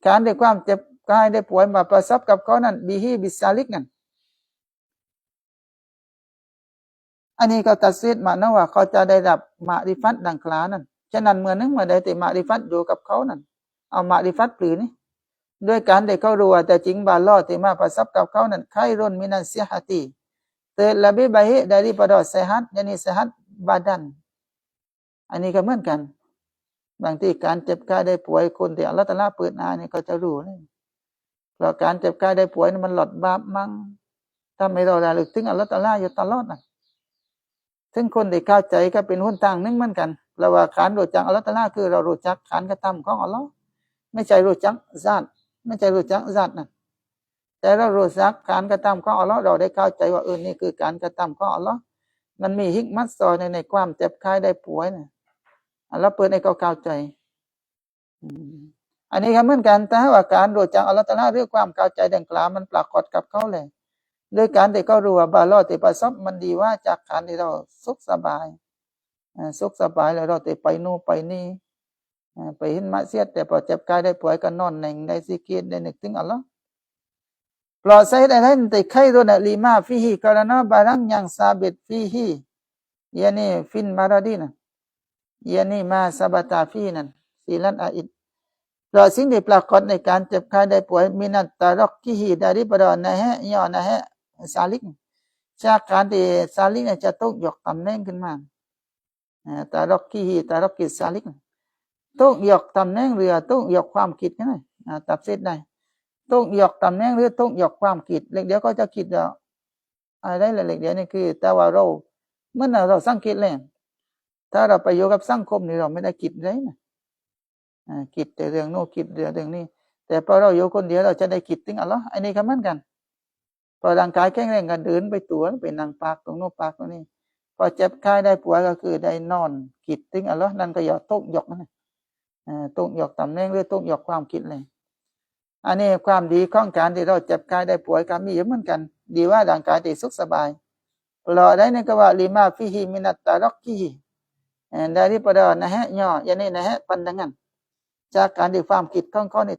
การได้ความเจ็บกายได้ป่วยมาประสบกับเขานั้นบิสาลิกนั่นอันนี้ก็ตัดสินมานะว่าเขาจะได้รับมาริฟัตดังกล่าวนั้นฉะนั้นเมื่อนึงเมื่อใดที่มาริฟัตอยู่กับเขานั้นเอามาริฟัตปลือนี่ด้วยการได้เขารู้ว่าแต่จริงบาลอที่มาประสบกับเขานั้นไครุนมินันเสียหตีlebih baik daripada sehat yakni sehat badan อันนี้ก็เหมือนกันบางทีการเจ็บไข้ได้ป่วยคนที่อัลเลาะห์ตะอาลาเปิดหน้านี่ก็จะรู้เลยเพราะการเจ็บไข้ได้ป่วยมันหลดบาปมั่งถ้าไม่เราระลึกถึงอัลเลาะห์ตะอาลาอยู่ตลอดนะถึงคนที่เข้าใจก็เป็นหนทางนึงเหมือนกันเพราะว่าการรู้จักอัลเลาะห์ตะอาลาคือเรารู้จักการกระทำของอัลเลาะห์ไม่ใช่รู้จักญาติไม่ใช่รู้จักญาตินะแต่เรารู้จักการกระทำของอัลเลาะห์เราได้เข้าใจว่านี่คือการกระทำของอัลเลาะห์มันมีฮิกมัตซอยในความเจ็บไข้ได้ป่วยนะอัลเลาะห์เปิดให้เขาเข้าใจอันนี้ก็เหมือนกันแต่ว่าการรู้จักอัลเลาะห์ตะอาลาเรื่องความเข้าใจดังกล่าวมันปรากฏกับเขาเลยโดยการที่เขารู้ว่าบาลอที่ประสบมันดีว่าจากการที่เราสุขสบายแล้วเราจะไปนู่นไปนี่ไปเห็นมัสยิดแต่พอเจ็บกายได้ป่วยก็นอนหนึ่งได้ซิกิรได้นึกถึงอัลลอฮ์ปลอดใส่ได้แต่ใครรู้นะลีมาฟิฮีการนะบารังยังซาบิดฟิฮียานี่ฟินมาราดีนะยานี่มาซาบตาฟีนั่นสีลันอาอิดเพราะสิ่งที่ปรากฏในการเจ็บกายได้ป่วยมินัตตารอกกิฮีdaripadaนะฮะย่อนะฮะซาลิกจากการที่ซาลิกจะต้องยกตำแหน่งขึ้นมาตารอกกิซาลิกต้องยกตำแหน่งหรือต้องยกความคิดกันหน่อยตัดเสร็จได้ต้องยกตำแหน่งหรือต้องยกความคิดเล็กเดียวก็จะคิดว่าอะไรเล็กเดียวนี่คือแต่ว่าเรา เมื่อเราสังเกตเลยถ้าเราไปอยู่กับสังคมนี่เราไม่ได้คิดเลยนะคิดแต่เรื่องโน้นคิดเรื่องนี้แต่พอเราอยู่คนเดียวเราจะได้คิดถึงอัลลอฮ์อันนี้ก็เหมือนกันพอร่างกายแข็งแรงก็เดินไปตัวไปนั่งปากตรงโน้นปากตรงนี้พอเจ็บไข้ได้ป่วยก็คือได้นอนคิดถึงอัลลอฮ์นั่นก็อย่าตกยกนะตกยกตำแหน่งหรือตกยกความคิดเลยอันนี้ความดีของการที่เราเจ็บไข้ได้ป่วยก็มีเหมือนกันดีว่าร่างกายที่สุขสบายรอได้นี่ก็ว่าลิมาฟิฮิมินัตตารักกีdaripada nasihatnya yakni nasihat pandangan จากการที่ความคิดของเขานี่